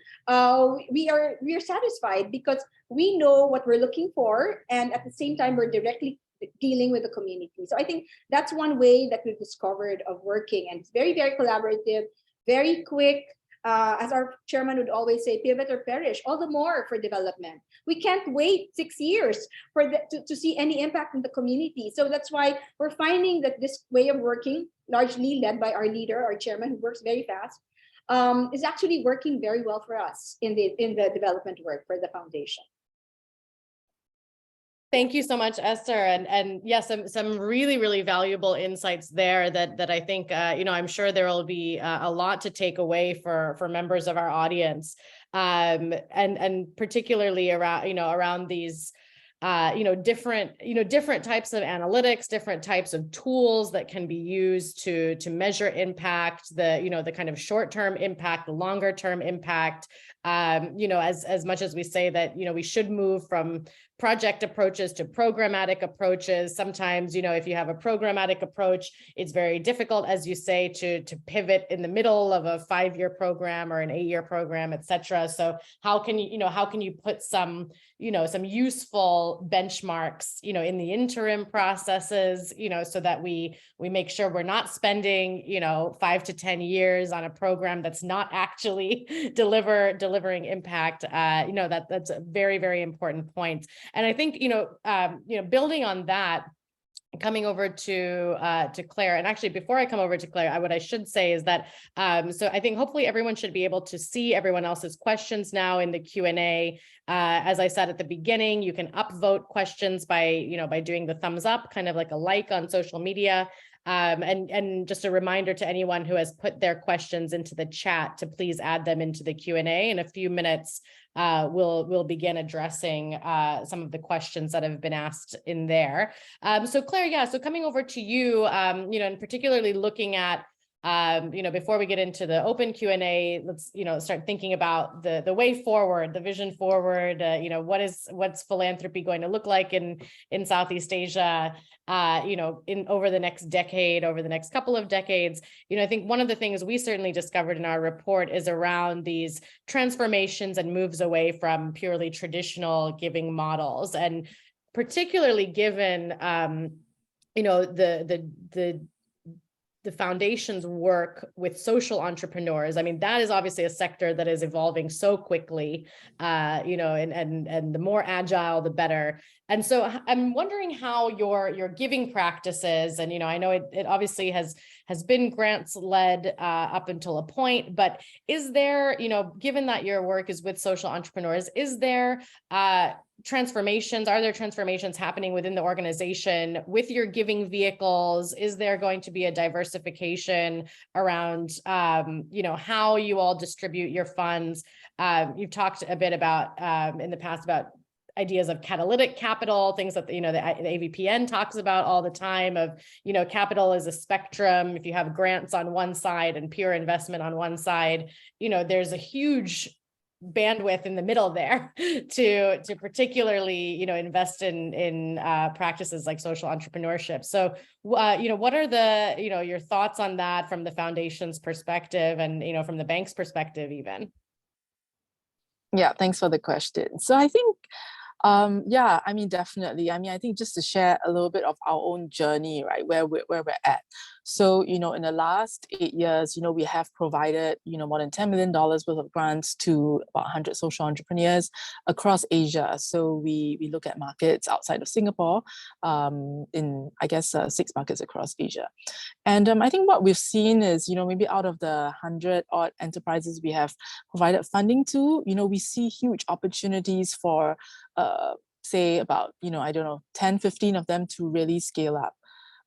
we are satisfied because we know what we're looking for, and at the same time, we're directly dealing with the community. So I think that's one way that we've discovered of working, and it's very, very collaborative, very quick. As our chairman would always say, pivot or perish, all the more for development. We can't wait 6 years to see any impact in the community. So that's why we're finding that this way of working, largely led by our leader, our chairman, who works very fast, is actually working very well for us in the development work for the foundation. Thank you so much, Esther. And yes, some really, really valuable insights there that I think, I'm sure there will be a lot to take away for members of our audience. And particularly around these, different types of analytics, different types of tools that can be used to measure impact, the kind of short-term impact, the longer-term impact. As much as we say that, we should move from project approaches to programmatic approaches. Sometimes, if you have a programmatic approach, it's very difficult, as you say, to pivot in the middle of a 5-year program or an 8-year program, et cetera. So how can you put some useful benchmarks, in the interim processes, so that we make sure we're not spending, 5 to 10 years on a program that's not actually delivering impact. That's a very, very important point. And I think, building on that, coming over to Claire, and actually before I come over to Claire, what I should say is that, so I think hopefully everyone should be able to see everyone else's questions now in the Q&A. As I said at the beginning, you can upvote questions by doing the thumbs up, kind of like a like on social media. And just a reminder to anyone who has put their questions into the chat to please add them into the Q&A. In a few minutes, we'll begin addressing some of the questions that have been asked in there. So Claire, so coming over to you, and particularly looking at, before we get into the open Q&A, let's, start thinking about the way forward, the vision forward, what's philanthropy going to look like in Southeast Asia, over the next decade, over the next couple of decades. I think one of the things we certainly discovered in our report is around these transformations and moves away from purely traditional giving models. And particularly given, the foundation's work with social entrepreneurs. I mean, that is obviously a sector that is evolving so quickly, and the more agile, the better. And so I'm wondering how your giving practices, and, I know it obviously has been grants led up until a point, but is there, given that your work is with social entrepreneurs, is there transformations? Are there transformations happening within the organization with your giving vehicles? Is there going to be a diversification around, how you all distribute your funds? You've talked a bit about in the past about ideas of catalytic capital, things that the AVPN talks about all the time of, capital is a spectrum. If you have grants on one side and pure investment on one side, there's a huge bandwidth in the middle there to particularly, invest in practices like social entrepreneurship. So, what are the, your thoughts on that from the foundation's perspective and, from the bank's perspective even? Yeah, thanks for the question. So I think, definitely. I think just to share a little bit of our own journey, right, where we're at. So, in the last 8 years, we have provided, more than $10 million worth of grants to about 100 social entrepreneurs across Asia. So we look at markets outside of Singapore, in, 6 markets across Asia. And I think what we've seen is, maybe out of the 100 odd enterprises we have provided funding to, we see huge opportunities for, say about, 10, 15 of them to really scale up.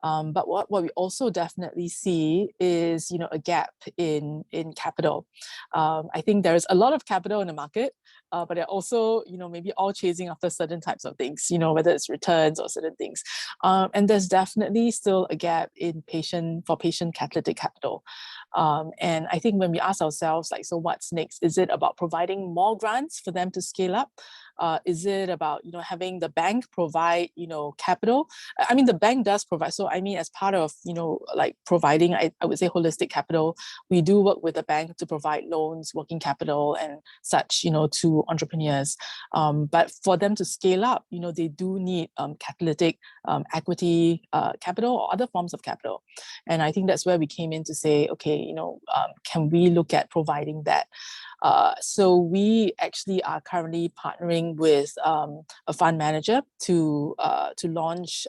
But what we also definitely see is, a gap in capital. I think there's a lot of capital in the market, but they're also, maybe all chasing after certain types of things, whether it's returns or certain things. And there's definitely still a gap in patient catalytic capital. And I think when we ask ourselves, so what's next? Is it about providing more grants for them to scale up? Is it about, having the bank provide, capital? I mean, the bank does provide. So, as part of, providing, I would say holistic capital, we do work with the bank to provide loans, working capital and such, to entrepreneurs. But for them to scale up, they do need catalytic equity capital or other forms of capital. And I think that's where we came in to say, okay, can we look at providing that? So we actually are currently partnering with a fund manager to launch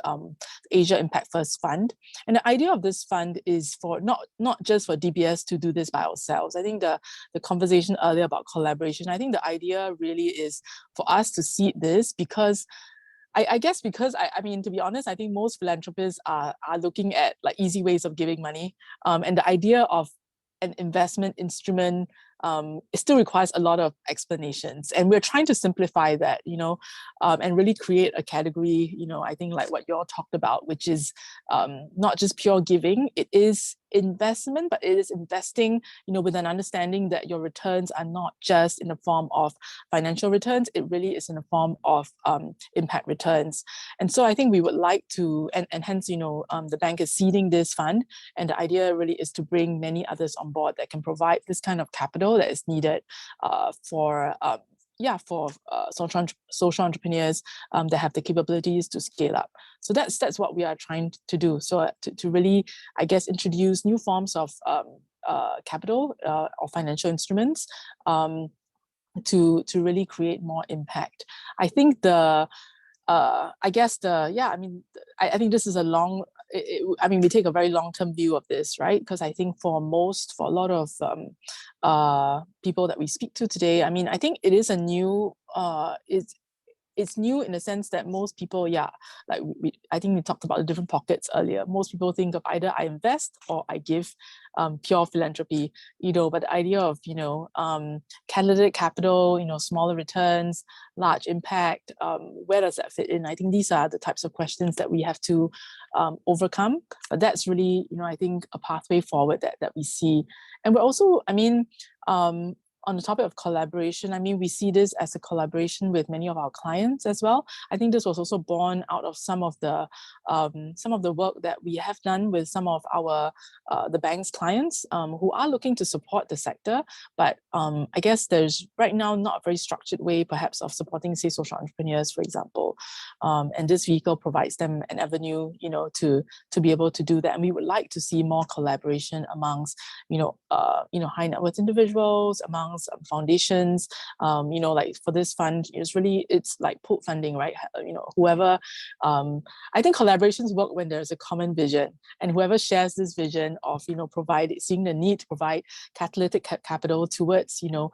Asia Impact First Fund. And the idea of this fund is for not just for DBS to do this by ourselves. I think the conversation earlier about collaboration, I think the idea really is for us to seed this because I guess because I mean, to be honest, I think most philanthropists are looking at like easy ways of giving money, and the idea of an investment instrument it still requires a lot of explanations, and we're trying to simplify that, you know, and really create a category, you know, I think like what you all talked about, which is not just pure giving. It is investment, but it is investing, you know, with an understanding that your returns are not just in the form of financial returns. It really is in the form of impact returns. And so I think we would like to, and hence, you know, the bank is seeding this fund, and the idea really is to bring many others on board that can provide this kind of capital that is needed for social entrepreneurs that have the capabilities to scale up. So that's what we are trying to do. So to really, I guess, introduce new forms of capital or financial instruments to really create more impact. I think I think this is a long, I mean, we take a very long-term view of this, right? Because I think for a lot of people that we speak to today, I mean, I think it is a new, it's new in the sense that most people, like I think we talked about the different pockets earlier. Most people think of either I invest or I give, pure philanthropy, you know, but the idea of, you know, catalytic capital, you know, smaller returns, large impact, where does that fit in? I think these are the types of questions that we have to overcome, but that's really, you know, I think a pathway forward that we see. And we're also, I mean, on the topic of collaboration, I mean, we see this as a collaboration with many of our clients as well. I think this was also born out of some of the work that we have done with some of our the bank's clients who are looking to support the sector. But I guess there's right now not a very structured way, perhaps, of supporting, say, social entrepreneurs, for example. And this vehicle provides them an avenue, you know, to be able to do that. And we would like to see more collaboration amongst, you know, high net worth individuals, among foundations, you know, like for this fund, it's like pooled funding, right? You know, whoever, I think collaborations work when there's a common vision, and whoever shares this vision of, you know, seeing the need to provide catalytic capital towards, you know,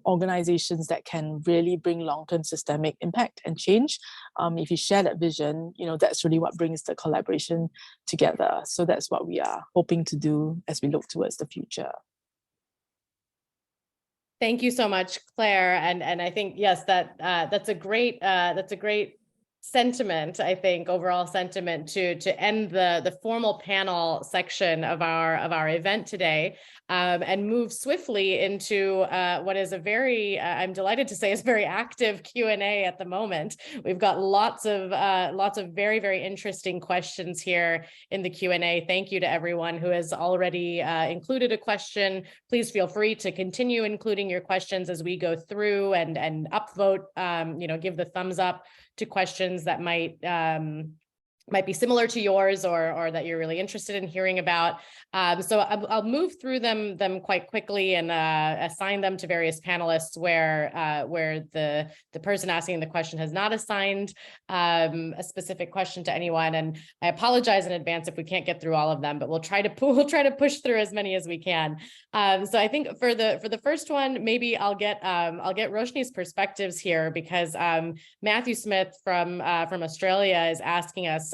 organizations that can really bring long-term systemic impact and change. If you share that vision, you know, that's really what brings the collaboration together. So that's what we are hoping to do as we look towards the future. Thank you so much, Claire. And I think, yes, that's a great sentiment, I think, overall sentiment to end the formal panel section of our event today, and move swiftly into what is a very, I'm delighted to say, is very active Q&A at the moment. We've got lots of very, very interesting questions here in the Q&A. Thank you to everyone who has already included a question. Please feel free to continue including your questions as we go through and upvote, you know, give the thumbs up to questions that might be similar to yours or that you're really interested in hearing about. So I'll move through them quite quickly and assign them to various panelists where the person asking the question has not assigned a specific question to anyone. And I apologize in advance if we can't get through all of them, but we'll try to push through as many as we can. So I think for the first one, maybe I'll get Roshini's perspectives here, because Matthew Smith from Australia is asking us,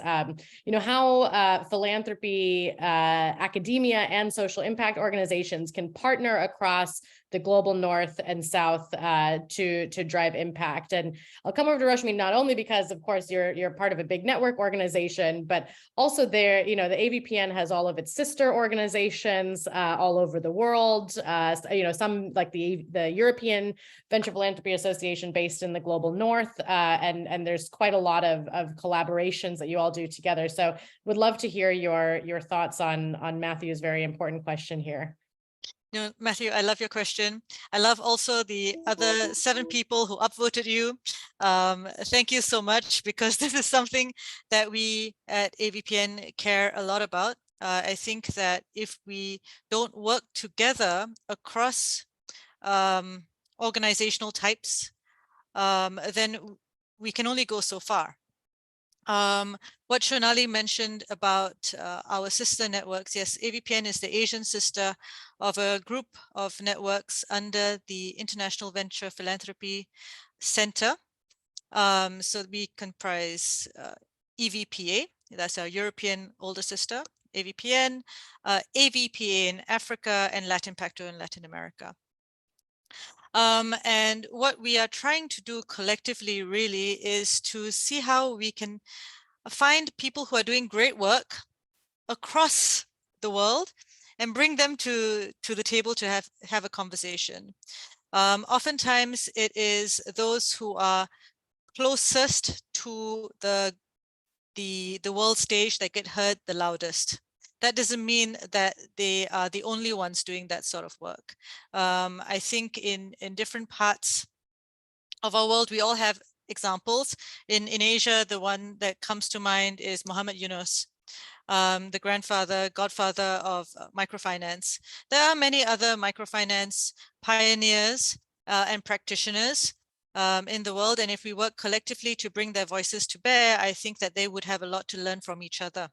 you know, how philanthropy, academia, and social impact organizations can partner across the global north and south to drive impact. And I'll come over to Roshini not only because, of course, you're part of a big network organization, but also there, you know, the AVPN has all of its sister organizations all over the world. You know, some like the European Venture Philanthropy Association based in the global north, and there's quite a lot of collaborations that you all do together. So would love to hear your thoughts on Matthew's very important question here. No, Matthew, I love your question. I love also the other 7 people who upvoted you. Thank you so much, because this is something that we at AVPN care a lot about. I think that if we don't work together across organizational types, then we can only go so far. What Shonali mentioned about our sister networks, yes, AVPN is the Asian sister of a group of networks under the International Venture Philanthropy Center. So we comprise EVPA, that's our European older sister, AVPN, AVPA in Africa, and Latin Pacto in Latin America. And what we are trying to do collectively really is to see how we can find people who are doing great work across the world and bring them to the table to have a conversation. Oftentimes it is those who are closest to the world stage that get heard the loudest. That doesn't mean that they are the only ones doing that sort of work. I think in different parts of our world, we all have examples. In Asia, the one that comes to mind is Muhammad Yunus, the godfather of microfinance. There are many other microfinance pioneers and practitioners in the world. And if we work collectively to bring their voices to bear, I think that they would have a lot to learn from each other.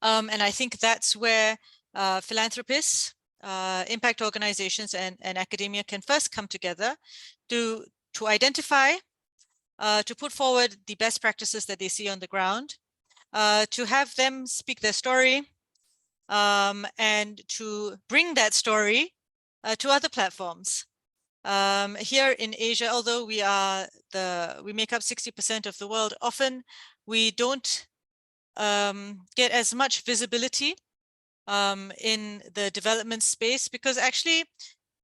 And I think that's where philanthropists, impact organizations, and academia can first come together to identify, to put forward the best practices that they see on the ground, to have them speak their story, and to bring that story to other platforms. Here in Asia, although we make up 60% of the world, often we don't get as much visibility in the development space, because actually,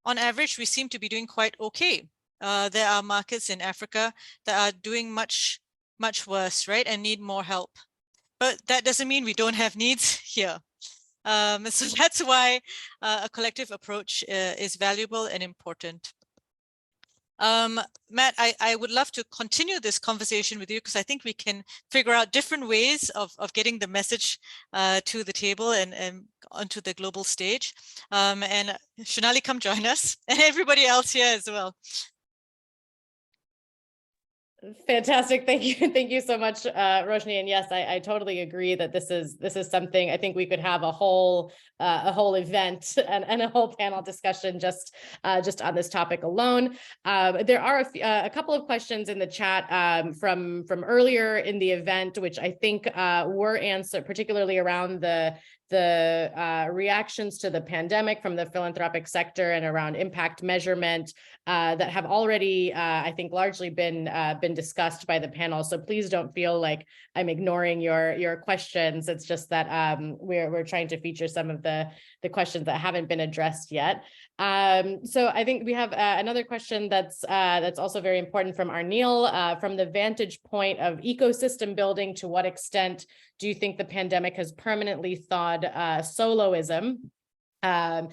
on average, we seem to be doing quite okay. There are markets in Africa that are doing much, much worse, right, and need more help. But that doesn't mean we don't have needs here. So that's why a collective approach is valuable and important. Matt, I would love to continue this conversation with you, because I think we can figure out different ways of getting the message to the table and onto the global stage. And Shonali, come join us, and everybody else here as well. Fantastic. Thank you so much, Roshini. And yes, I totally agree that this is something I think we could have a whole event and a whole panel discussion just on this topic alone. There are a couple of questions in the chat from earlier in the event, which I think were answered, particularly around the reactions to the pandemic from the philanthropic sector and around impact measurement that have already, I think, largely been discussed by the panel. So please don't feel like I'm ignoring your questions. It's just that we're trying to feature some of the questions that haven't been addressed yet. So I think we have another question that's also very important from Arnil. From the vantage point of ecosystem building, to what extent do you think the pandemic has permanently thawed soloism? And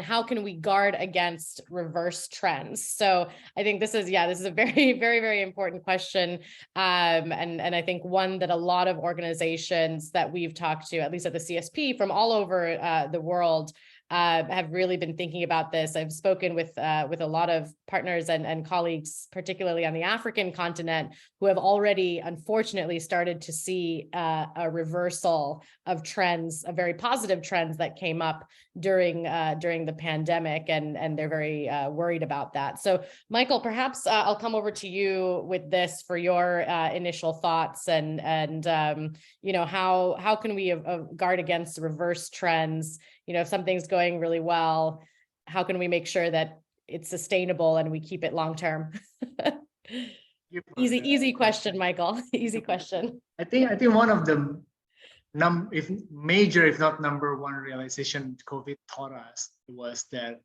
how can we guard against reverse trends? So I think this is a very, very, very important question. And I think one that a lot of organizations that we've talked to, at least at the CSP from all over the world, have really been thinking about this. I've spoken with a lot of partners and colleagues, particularly on the African continent, who have already, unfortunately, started to see a reversal of trends, a very positive trends that came up during the pandemic, and they're very worried about that. So, Michael, perhaps I'll come over to you with this for your initial thoughts, and how can we guard against reverse trends? If something's going really well, how can we make sure that it's sustainable and we keep it long term? Easy question, Michael. Easy question. I think one of the if not number one realization COVID taught us was that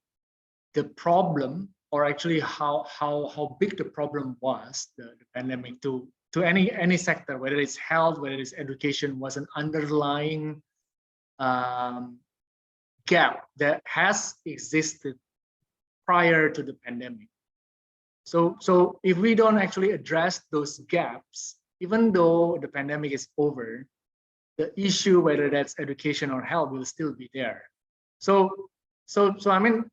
the problem, or actually how big the problem was, the pandemic to any sector, whether it's health, whether it's education, was an underlying gap that has existed prior to the pandemic. So if we don't actually address those gaps, even though the pandemic is over, the issue, whether that's education or health, will still be there. So I mean,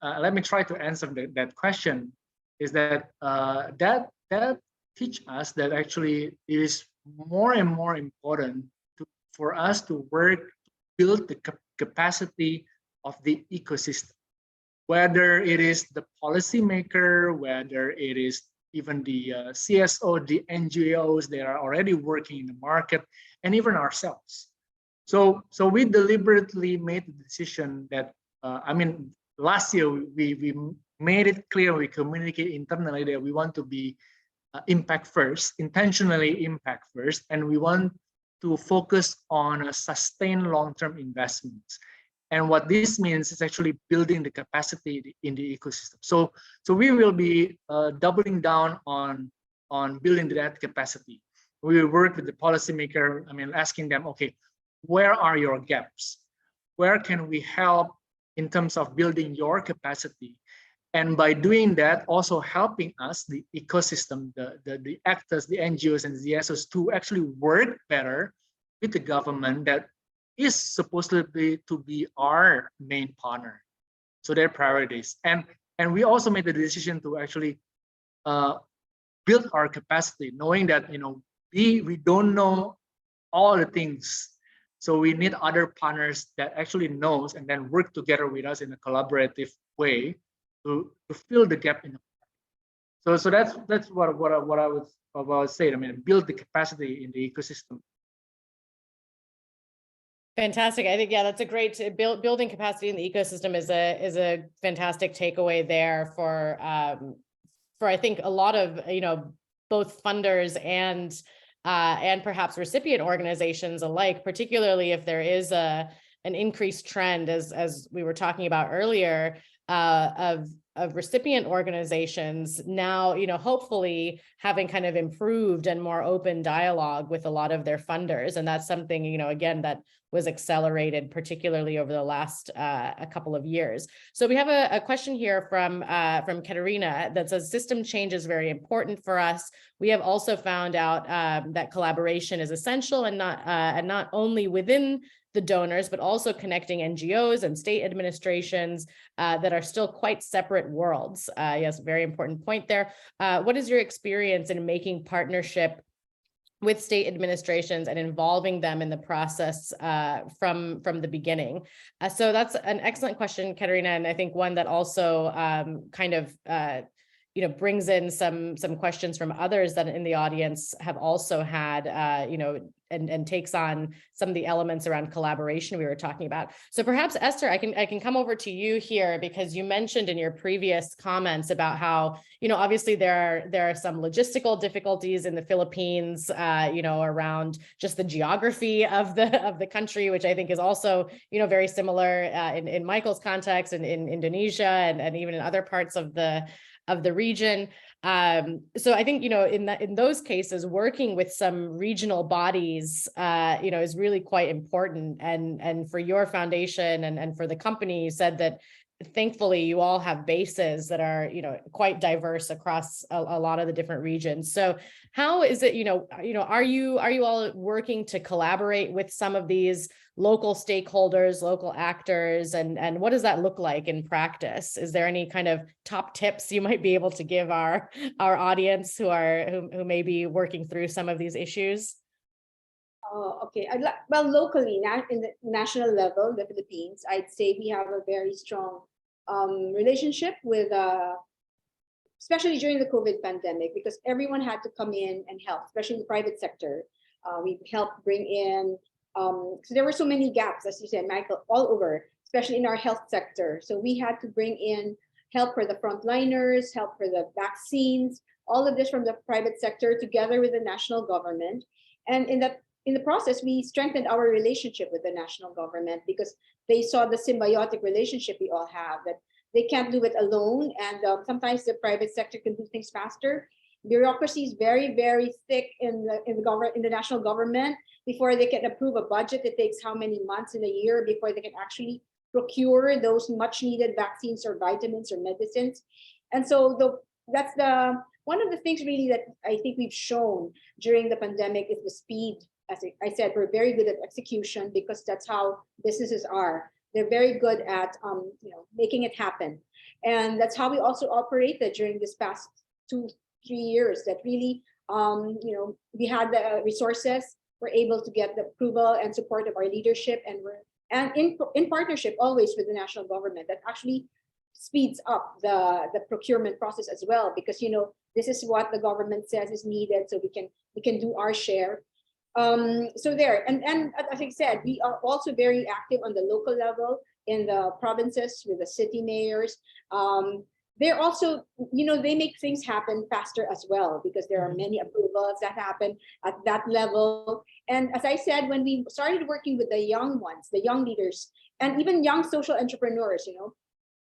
let me try to answer that question. Is that that teach us that actually it is more and more important for us to work to build the capacity of the ecosystem, whether it is the policymaker, whether it is even the CSO, the NGOs, they are already working in the market, and even ourselves. So we deliberately made the decision that, last year we made it clear, we communicate internally that we want to be impact first, intentionally impact first, and we want to focus on a sustained long-term investments. And what this means is actually building the capacity in the ecosystem. So we will be doubling down on building that capacity. We will work with the policymaker, asking them, okay, where are your gaps? Where can we help in terms of building your capacity? And by doing that, also helping us, the ecosystem, the actors, the NGOs and the CSOs to actually work better with the government that is supposedly to be our main partner. So their priorities. And we also made the decision to actually build our capacity, knowing that we don't know all the things. So we need other partners that actually knows and then work together with us in a collaborative way to fill the gap in the market. So that's what I would say. Build the capacity in the ecosystem. Fantastic. I think, yeah, that's a great building capacity in the ecosystem is a fantastic takeaway there for I think a lot of, both funders and perhaps recipient organizations alike, particularly if there is an increased trend, as we were talking about earlier, of recipient organizations now, hopefully having kind of improved and more open dialogue with a lot of their funders. And that's something, again, that was accelerated, particularly over the last a couple of years. So we have a question here from Katerina that says, system change is very important for us. We have also found out that collaboration is essential and not only within the donors, but also connecting NGOs and state administrations that are still quite separate worlds. Yes, very important point there. What is your experience in making partnership with state administrations and involving them in the process from the beginning? So that's an excellent question, Katerina, and I think one that also brings in some questions from others that in the audience have also had, and takes on some of the elements around collaboration we were talking about. So perhaps, Esther, I can come over to you here, because you mentioned in your previous comments about how, obviously there are some logistical difficulties in the Philippines, around just the geography of the country, which I think is also, very similar in Michael's context and in Indonesia and even in other parts of the region. So I think, in those cases, working with some regional bodies, is really quite important. And for your foundation and for the company, you said that thankfully you all have bases that are, quite diverse across a lot of the different regions. So how is it, are you all working to collaborate with some of these local stakeholders, local actors, and what does that look like in practice? Is there any kind of top tips you might be able to give our audience who may be working through some of these issues? Oh, okay. Well, locally, in the national level, the Philippines, I'd say we have a very strong relationship with, especially during the COVID pandemic, because everyone had to come in and help, especially in the private sector. We helped bring in, so there were so many gaps, as you said, Michael, all over, especially in our health sector. So we had to bring in help for the frontliners, help for the vaccines, all of this from the private sector together with the national government. And in the process, we strengthened our relationship with the national government, because they saw the symbiotic relationship we all have, that they can't do it alone. And sometimes the private sector can do things faster. Bureaucracy is very, very thick in the national government. Before they can approve a budget, it takes how many months in a year before they can actually procure those much needed vaccines or vitamins or medicines. And so that's one of the things really that I think we've shown during the pandemic is the speed. As I said, we're very good at execution, because that's how businesses are. They're very good at making it happen. And that's how we also operated during this past 2-3 years, that really we had the resources, we're able to get the approval and support of our leadership, and in partnership always with the national government. That actually speeds up the procurement process as well, because this is what the government says is needed, so we can do our share. So there, and as I said, we are also very active on the local level in the provinces with the city mayors. They're also, they make things happen faster as well, because there are many approvals that happen at that level. And as I said, when we started working with the young ones, the young leaders, and even young social entrepreneurs,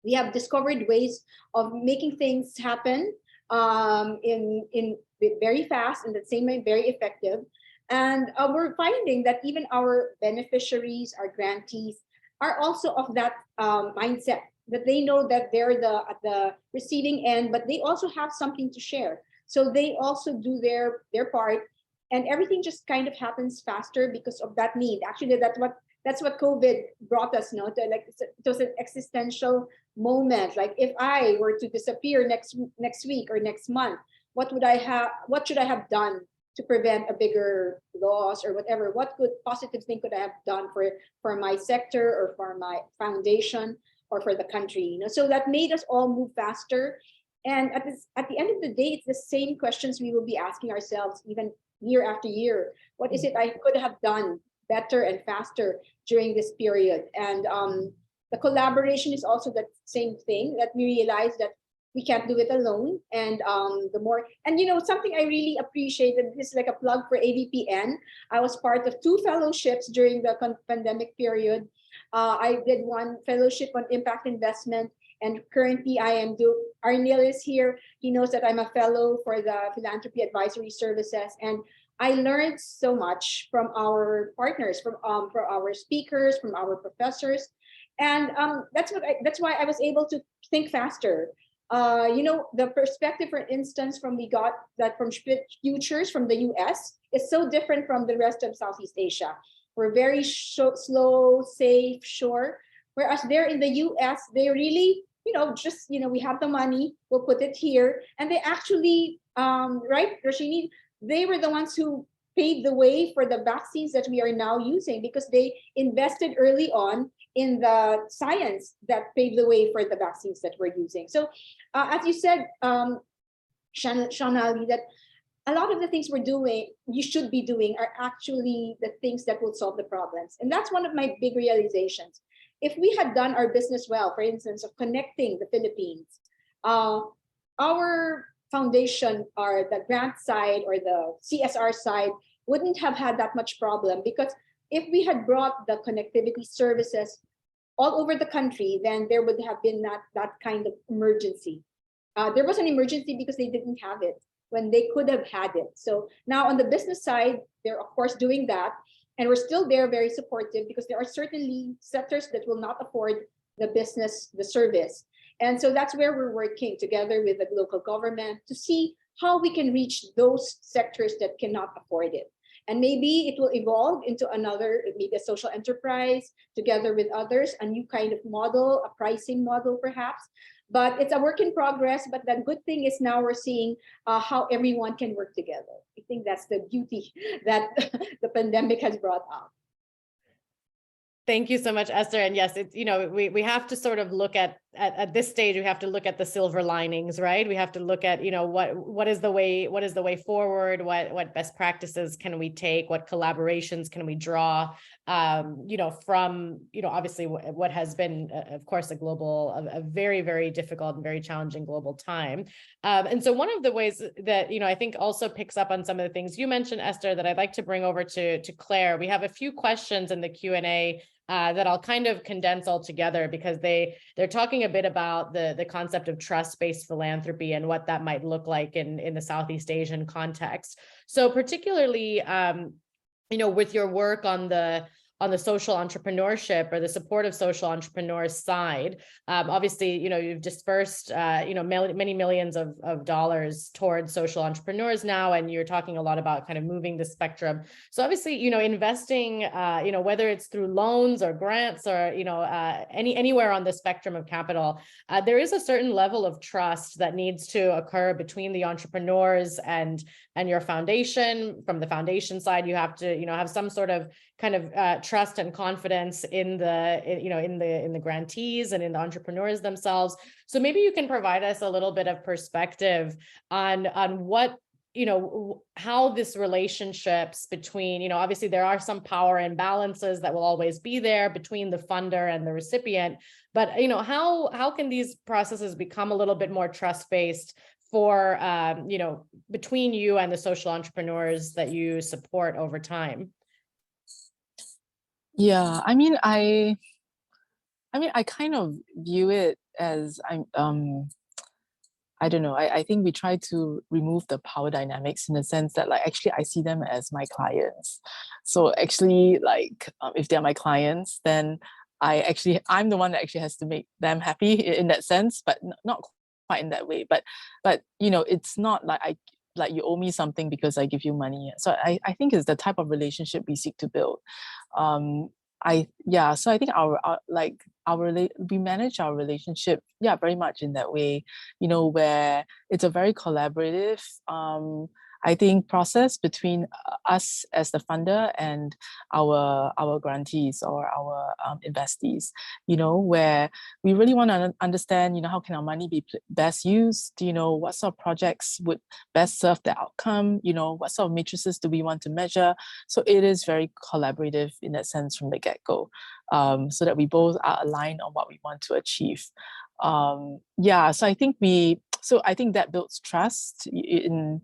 we have discovered ways of making things happen in very fast, and the same way very effective. And we're finding that even our beneficiaries, our grantees, are also of that mindset, that they know that they're at the receiving end, but they also have something to share. So they also do their part, and everything just kind of happens faster because of that need. Actually, that's what COVID brought us, like it was an existential moment. Like, if I were to disappear next week or next month, what should I have done to prevent a bigger loss or whatever? What good positive thing could I have done for my sector or for my foundation or for the country? So that made us all move faster. And at the end of the day, it's the same questions we will be asking ourselves even year after year. What is it I could have done better and faster during this period? And the collaboration is also the same thing, that we realize that we can't do it alone. And something I really appreciated, this is like a plug for AVPN. I was part of 2 fellowships during the pandemic period. I did one fellowship on impact investment, and currently I am Arnil is here. He knows that I'm a fellow for the Philanthropy Advisory Services, and I learned so much from our partners, from our speakers, from our professors, and that's why I was able to think faster. The perspective, for instance, we got that from futures from the US is so different from the rest of Southeast Asia. We're very slow, safe, sure. Whereas there in the US, they really, we have the money, we'll put it here. And they actually, right, Roshini, they were the ones who paved the way for the vaccines that we are now using, because they invested early on in the science that paved the way for the vaccines that we're using. So as you said, Shonali, that a lot of the things you should be doing are actually the things that will solve the problems. And that's one of my big realizations. If we had done our business well, for instance, of connecting the Philippines, our foundation, or the grant side or the CSR side, wouldn't have had that much problem, because if we had brought the connectivity services all over the country, then there would have been that kind of emergency. There was an emergency because they didn't have it when they could have had it. So now on the business side, they're of course doing that. And we're still there, very supportive, because there are certainly sectors that will not afford the service. And so that's where we're working together with the local government to see how we can reach those sectors that cannot afford it. And maybe it will evolve into maybe a social enterprise together with others, a new kind of model, a pricing model perhaps. But it's a work in progress. But the good thing is now we're seeing how everyone can work together. I think that's the beauty that the pandemic has brought out. Thank you so much, Esther. And yes, it's, we have to sort of look at this stage, we have to look at the silver linings, right? We have to look at, what is the way forward? What best practices can we take? What collaborations can we draw, from, obviously what has been, of course, a very, very difficult and very challenging global time. And so one of the ways that, I think also picks up on some of the things you mentioned, Esther, that I'd like to bring over to Claire. We have a few questions in the Q&A that I'll kind of condense all together, because they're talking a bit about the concept of trust-based philanthropy and what that might look like in the Southeast Asian context. So particularly, with your work on the social entrepreneurship or the support of social entrepreneurs side, obviously, you've dispersed, many millions of dollars towards social entrepreneurs now, and you're talking a lot about kind of moving the spectrum. So obviously, investing, whether it's through loans or grants or, anywhere on the spectrum of capital, there is a certain level of trust that needs to occur between the entrepreneurs and your foundation. From the foundation side, you have to, have some sort of kind of trust and confidence in the grantees and in the entrepreneurs themselves. So maybe you can provide us a little bit of perspective on what, how this relationships between, obviously there are some power imbalances that will always be there between the funder and the recipient, but how can these processes become a little bit more trust-based for between you and the social entrepreneurs that you support over time? Yeah, I kind of view it as I don't know. I think we try to remove the power dynamics in the sense that, like, actually I see them as my clients. So actually, like, if they're my clients, then I'm the one that actually has to make them happy in that sense, but not quite in that way. But it's not like you owe me something because I give you money. So I think it's the type of relationship we seek to build. So I think we manage our relationship, very much in that way, where it's a very collaborative, I think, process between us as the funder and our grantees or our investees, where we really want to understand, how can our money be best used, what sort of projects would best serve the outcome, what sort of matrices do we want to measure. So it is very collaborative in that sense from the get-go, so that we both are aligned on what we want to achieve. So I think that builds trust in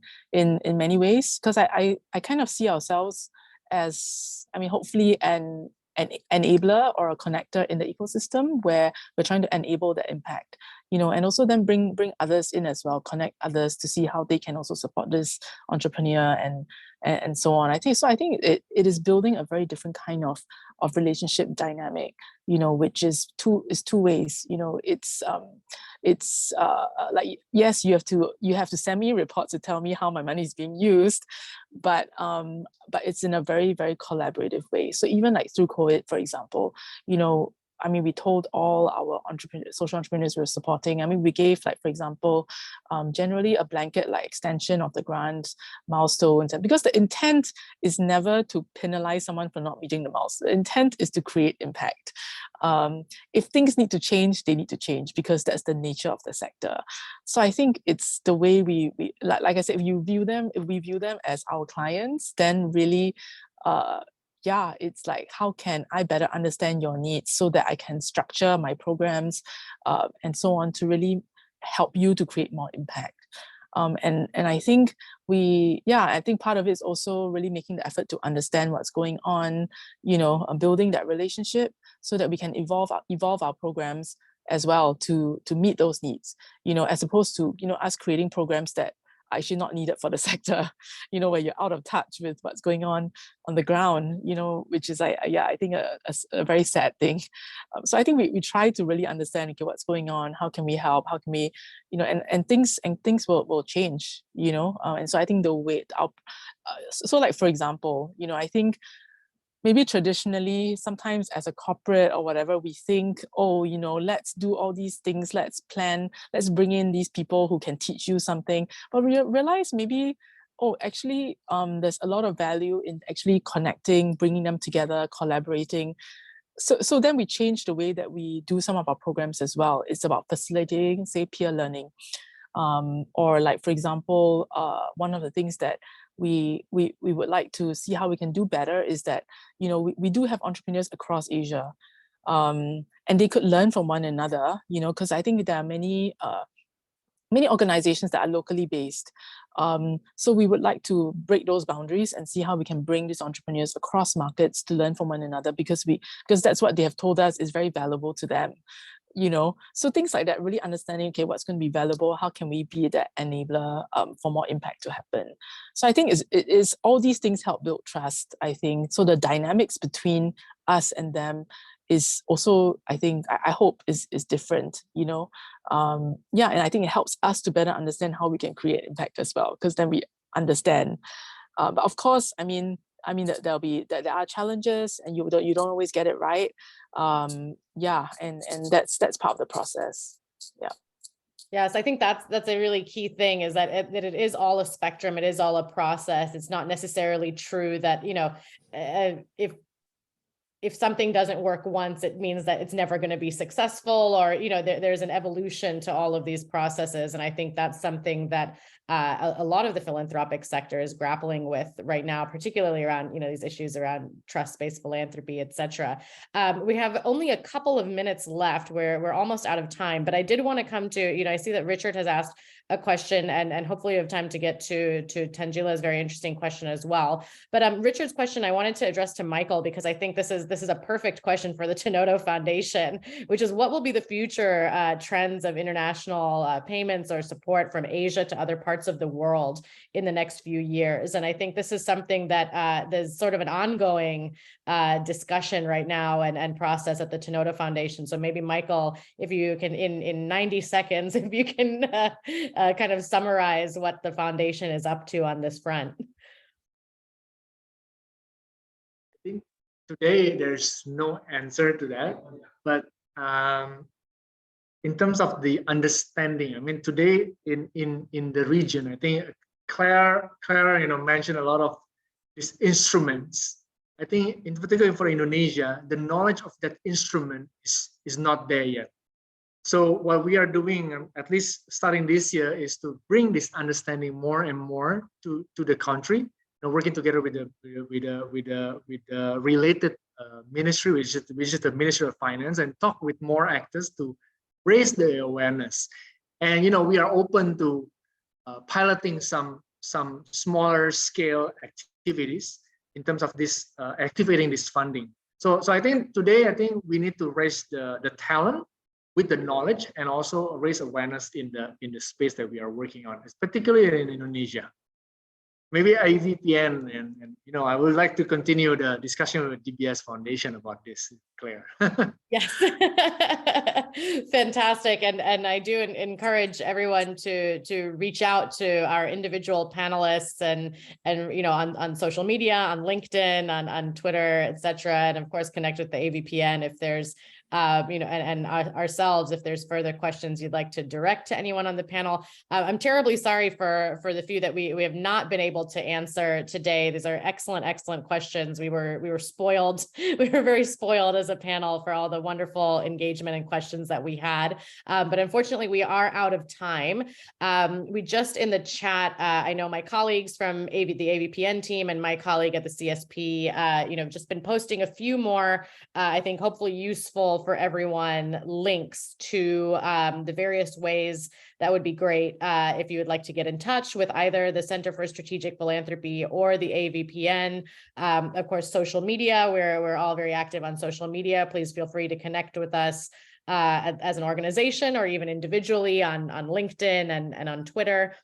many ways, because I kind of see ourselves as, hopefully an enabler or a connector in the ecosystem, where we're trying to enable the impact, and also then bring others in as well, connect others to see how they can also support this entrepreneur and so on. I think it is building a very different kind of relationship dynamic, which is two ways. It's like, yes, you have to send me reports to tell me how my money is being used, but it's in a very, very collaborative way. So even like through COVID, for example, we told all our social entrepreneurs we were supporting. We gave, like, for example, generally a blanket like extension of the grant milestones, and because the intent is never to penalize someone for not meeting the milestone. The intent is to create impact. If things need to change, they need to change, because that's the nature of the sector. So I think it's the way we like I said, if we view them as our clients, then really, it's like, how can I better understand your needs so that I can structure my programs and so on to really help you to create more impact. And I think I think part of it is also really making the effort to understand what's going on, building that relationship so that we can evolve our programs as well to meet those needs, as opposed to, us creating programs that are actually not needed for the sector, where you're out of touch with what's going on the ground, which is, I think a very sad thing. So I think we try to really understand, okay, what's going on, how can we help, how can we, and things will change, and so I think the way so like, for example, I think maybe traditionally, sometimes as a corporate or whatever, we think, let's do all these things, let's plan, let's bring in these people who can teach you something. But we realize maybe, actually, there's a lot of value in actually connecting, bringing them together, collaborating. So then we change the way that we do some of our programs as well. It's about facilitating, say, peer learning. Or like, for example, one of the things that we would like to see how we can do better is that, we do have entrepreneurs across Asia, and they could learn from one another, because I think there are many organizations that are locally based. So we would like to break those boundaries and see how we can bring these entrepreneurs across markets to learn from one another, because that's what they have told us is very valuable to them. So things like that, really understanding, okay, what's going to be valuable, how can we be that enabler for more impact to happen. So I think it is all these things help build trust, I think. So the dynamics between us and them is also, I think, I hope is different, and I think it helps us to better understand how we can create impact as well, because then we understand. But of course, there are challenges, and you don't always get it right. And that's part of the process. Yeah. Yes, I think that's a really key thing, is that it is all a spectrum. It is all a process. It's not necessarily true that, if if something doesn't work once, it means that it's never going to be successful, or, you know, there's an evolution to all of these processes. And I think that's something that a lot of the philanthropic sector is grappling with right now, particularly around, you know, these issues around trust-based philanthropy, et cetera. We have only a couple of minutes left. We're almost out of time, but I did want to come to, you know, I see that Richard has asked a question, and hopefully we have time to get to Tanjila's very interesting question as well. But Richard's question I wanted to address to Michael, because I think this is a perfect question for the Tanoto Foundation, which is what will be the future trends of international payments or support from Asia to other parts of the world in the next few years. And I think this is something that there's sort of an ongoing discussion right now and process at the Tanoto Foundation. So maybe Michael, if you can, in 90 seconds, if you can kind of summarize what the foundation is up to on this front. I think today there's no answer to that, but in terms of the understanding, I mean, today in the region, I think Claire, you know, mentioned a lot of these instruments. I think in particular for Indonesia, the knowledge of that instrument is not there yet. So what we are doing, at least starting this year, is to bring this understanding more and more to the country. And working together with the related ministry, which is the Ministry of Finance, and talk with more actors to raise the awareness. And you know, we are open to piloting some smaller scale activities in terms of this activating this funding. So I think today, I think we need to raise the talent with the knowledge, and also raise awareness in the space that we are working on, particularly in Indonesia. Maybe AVPN, and you know, I would like to continue the discussion with DBS Foundation about this, Claire. Yes, fantastic. And I do encourage everyone to reach out to our individual panelists and you know, on social media, on LinkedIn, on Twitter, et cetera. And of course, connect with the AVPN if there's you know, and ourselves, if there's further questions you'd like to direct to anyone on the panel. I'm terribly sorry for the few that we have not been able to answer today. These are excellent questions. We were spoiled. We were very spoiled as a panel for all the wonderful engagement and questions that we had. But unfortunately, we are out of time. We just in the chat, I know my colleagues from the AVPN team and my colleague at the CSP, you know, just been posting a few more, I think hopefully useful for everyone, links to the various ways. That would be great if you would like to get in touch with either the Center for Strategic Philanthropy or the AVPN. Of course, social media, we're all very active on social media. Please feel free to connect with us as an organization or even individually on LinkedIn and on Twitter.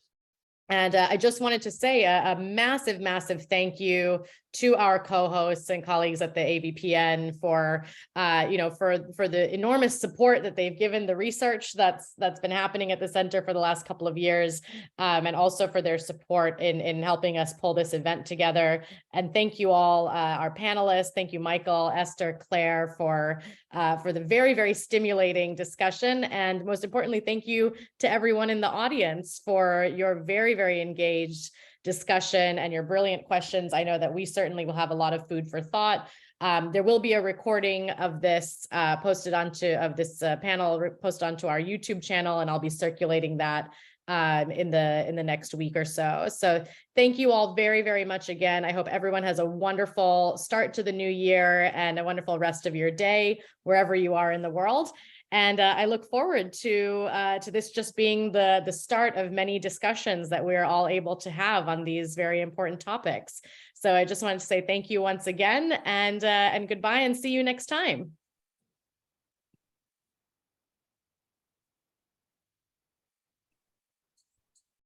And I just wanted to say a massive thank you to our co-hosts and colleagues at the AVPN for, you know, for the enormous support that they've given the research that's been happening at the center for the last couple of years, and also for their support in helping us pull this event together. And thank you all, our panelists. Thank you, Michael, Esther, Claire, for the very stimulating discussion. And most importantly, thank you to everyone in the audience for your very engaged discussion and your brilliant questions. I know that we certainly will have a lot of food for thought. There will be a recording of this panel posted onto our YouTube channel, and I'll be circulating that in the next week or so. So thank you all very much again. I hope everyone has a wonderful start to the new year and a wonderful rest of your day wherever you are in the world. And I look forward to this just being the start of many discussions that we're all able to have on these very important topics. So I just wanted to say thank you once again, and goodbye, and see you next time.